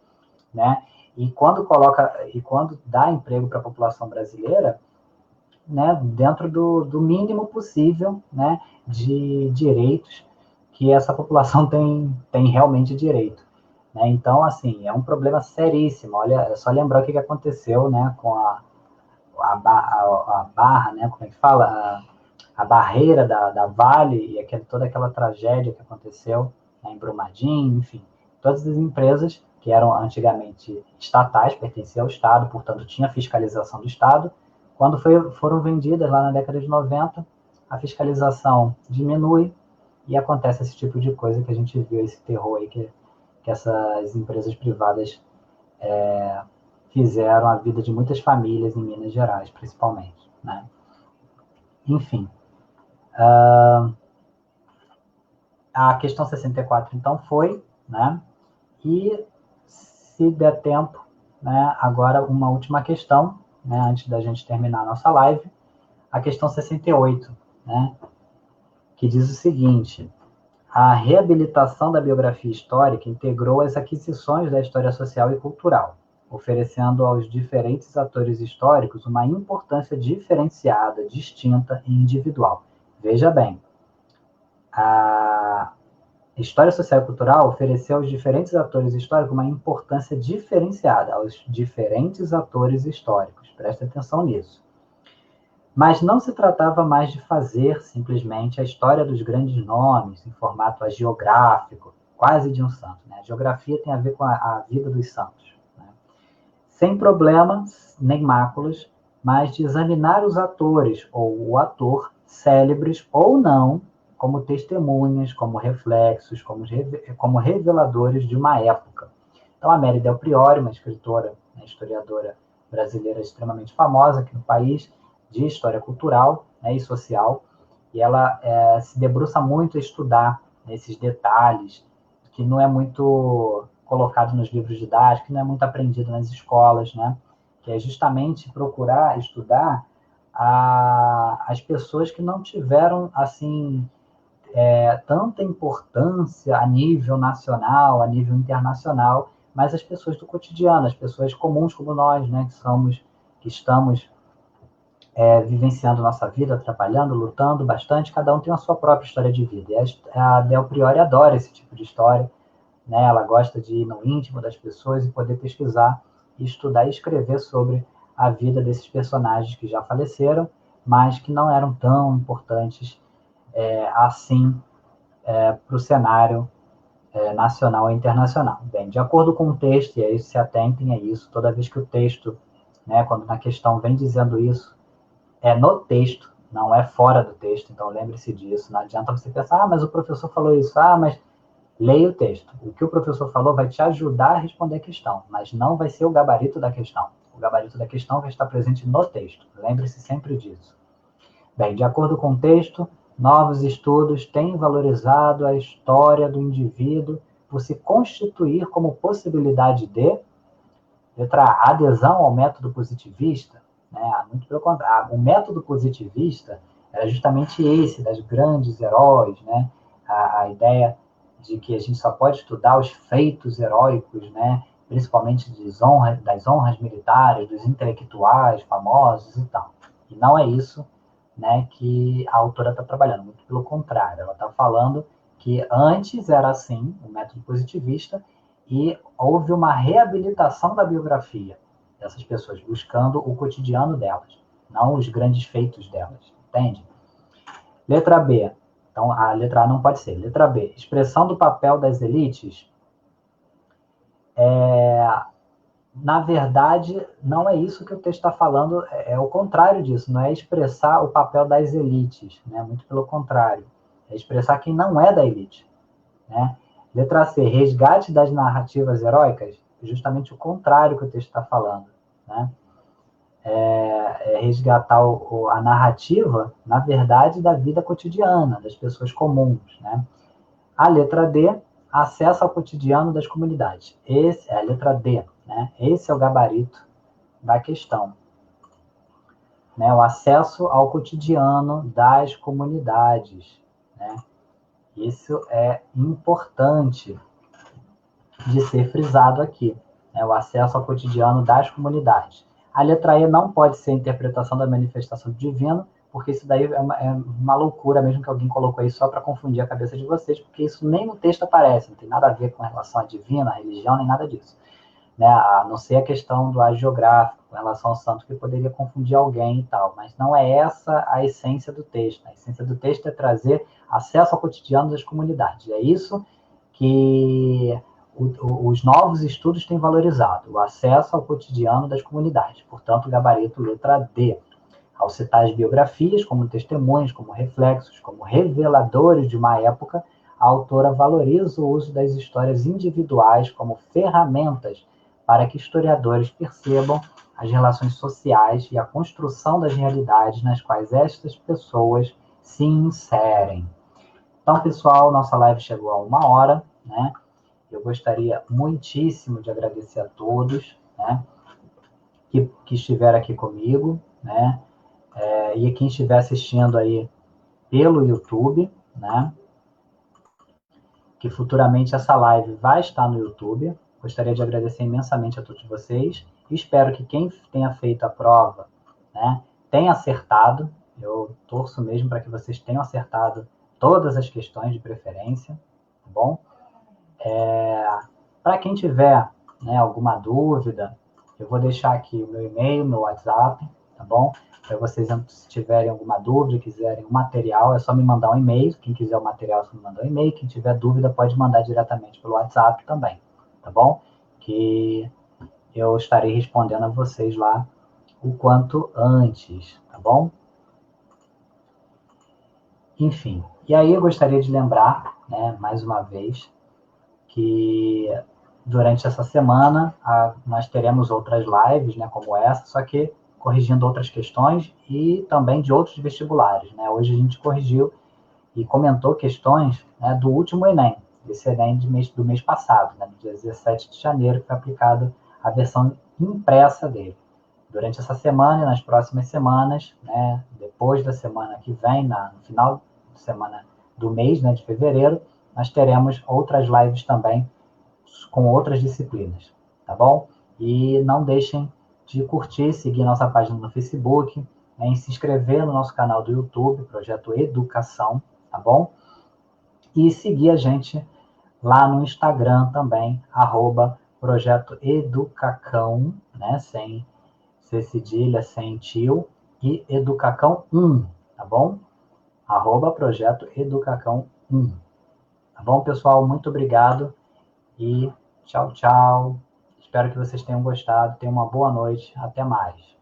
né? E quando dá emprego para a população brasileira, né, dentro do mínimo possível, né, de direitos que essa população tem realmente direito. Né? Então, assim, é um problema seríssimo. Olha, é só lembrar o que aconteceu, né, com a barra, né, como é que fala? A barreira da Vale e toda aquela tragédia que aconteceu, né, em Brumadinho, enfim. Todas as empresas que eram antigamente estatais, pertenciam ao Estado, portanto, tinha fiscalização do Estado. Quando foram vendidas lá na década de 90, a fiscalização diminui e acontece esse tipo de coisa que a gente viu, esse terror aí que essas empresas privadas fizeram a vida de muitas famílias em Minas Gerais, principalmente. Né? Enfim, a questão 64, então, foi, né? E, se der tempo, né, agora uma última questão, né, antes da gente terminar a nossa live, a questão 68, né, que diz o seguinte: a reabilitação da biografia histórica integrou as aquisições da história social e cultural, oferecendo aos diferentes atores históricos uma importância diferenciada, distinta e individual. Veja bem, a história social e cultural ofereceu aos diferentes atores históricos uma importância diferenciada, aos diferentes atores históricos. Presta atenção nisso. Mas não se tratava mais de fazer simplesmente a história dos grandes nomes em formato hagiográfico, quase de um santo. Né? A geografia tem a ver com a vida dos santos. Né? Sem problemas nem máculas, mas de examinar os atores ou o ator, célebres ou não, como testemunhas, como reflexos, como reveladores de uma época. Então, a Mary Del Priore, uma escritora, né, historiadora brasileira extremamente famosa aqui no país, de história cultural, né, e social, e ela se debruça muito a estudar, né, esses detalhes, que não é muito colocado nos livros didáticos, que não é muito aprendido nas escolas, né, que é justamente procurar estudar as pessoas que não tiveram, assim, tanta importância a nível nacional, a nível internacional, mas as pessoas do cotidiano, as pessoas comuns como nós, né, que estamos vivenciando nossa vida, trabalhando, lutando bastante, cada um tem a sua própria história de vida. E a Del Priore adora esse tipo de história, né? Ela gosta de ir no íntimo das pessoas e poder pesquisar, estudar e escrever sobre a vida desses personagens que já faleceram, mas que não eram tão importantes assim para o cenário nacional e internacional. Bem, de acordo com o texto, e aí se atentem a isso, toda vez que o texto, né, quando na questão vem dizendo isso, é no texto, não é fora do texto, então lembre-se disso, não adianta você pensar, mas o professor falou isso, mas leia o texto. O que o professor falou vai te ajudar a responder a questão, mas não vai ser o gabarito da questão. O gabarito da questão vai estar presente no texto, lembre-se sempre disso. Bem, de acordo com o texto, novos estudos têm valorizado a história do indivíduo por se constituir como possibilidade de letra A, adesão ao método positivista, né? Muito pelo contrário. O método positivista era justamente esse, das grandes heróis, né? A ideia de que a gente só pode estudar os feitos heróicos, né? Principalmente das honras militares, dos intelectuais famosos e tal. E não é isso, né, que a autora está trabalhando, muito pelo contrário, ela está falando que antes era assim, o método positivista, e houve uma reabilitação da biografia dessas pessoas, buscando o cotidiano delas, não os grandes feitos delas, entende? Letra B. Então, a letra A não pode ser. Letra B. Expressão do papel das elites. Na verdade, não é isso que o texto está falando, é o contrário disso, não é expressar o papel das elites, né? Muito pelo contrário, é expressar quem não é da elite, né? Letra C, resgate das narrativas heróicas, justamente o contrário que o texto está falando, né? É resgatar a narrativa, na verdade, da vida cotidiana, das pessoas comuns, né? A letra D, acesso ao cotidiano das comunidades. Esse é a letra D, né? Esse é o gabarito da questão, né? O acesso ao cotidiano das comunidades, né? Isso é importante de ser frisado aqui, né? O acesso ao cotidiano das comunidades. A letra E não pode ser a interpretação da manifestação do divino, porque isso daí é uma loucura mesmo que alguém colocou aí só para confundir a cabeça de vocês, porque isso nem no texto aparece, não tem nada a ver com relação à divina, à religião, nem nada disso, né? A não ser a questão do agiográfico com relação ao santo, que poderia confundir alguém e tal, mas não é essa a essência do texto. A essência do texto é trazer acesso ao cotidiano das comunidades. É isso que os novos estudos têm valorizado, o acesso ao cotidiano das comunidades. Portanto, gabarito letra D. Ao citar as biografias como testemunhos, como reflexos, como reveladores de uma época, a autora valoriza o uso das histórias individuais como ferramentas para que historiadores percebam as relações sociais e a construção das realidades nas quais estas pessoas se inserem. Então, pessoal, nossa live chegou a 1 hora, né? Eu gostaria muitíssimo de agradecer a todos, né, que estiveram aqui comigo, né? E quem estiver assistindo aí pelo YouTube, né? Que futuramente essa live vai estar no YouTube. Gostaria de agradecer imensamente a todos vocês. Espero que quem tenha feito a prova, né, tenha acertado. Eu torço mesmo para que vocês tenham acertado todas as questões de preferência, tá bom? Para quem tiver, né, alguma dúvida, eu vou deixar aqui o meu e-mail, meu WhatsApp, tá bom? Para vocês, se tiverem alguma dúvida, quiserem o material, é só me mandar um e-mail. Quem quiser o material, é só me mandar um e-mail. Quem tiver dúvida, pode mandar diretamente pelo WhatsApp também, tá bom? Que eu estarei respondendo a vocês lá o quanto antes, tá bom? Enfim, e aí eu gostaria de lembrar, né, mais uma vez, que durante essa semana nós teremos outras lives, né, como essa, só que corrigindo outras questões e também de outros vestibulares, né? Hoje a gente corrigiu e comentou questões, né, do último Enem, esse Enem do mês passado, né, do dia 17 de janeiro, que foi aplicado a versão impressa dele. Durante essa semana e nas próximas semanas, né, depois da semana que vem, no final de semana do mês, né, de fevereiro, nós teremos outras lives também com outras disciplinas, tá bom? E não deixem de curtir, seguir nossa página no Facebook, né, e se inscrever no nosso canal do YouTube, Projeto Educação, tá bom? E seguir a gente lá no Instagram também, @Projeto Educacão, né, sem cedilha, sem tio, e Educacão 1, tá bom? Projeto Educacão 1. Tá bom, pessoal? Muito obrigado e tchau, tchau. Espero que vocês tenham gostado. Tenham uma boa noite. Até mais.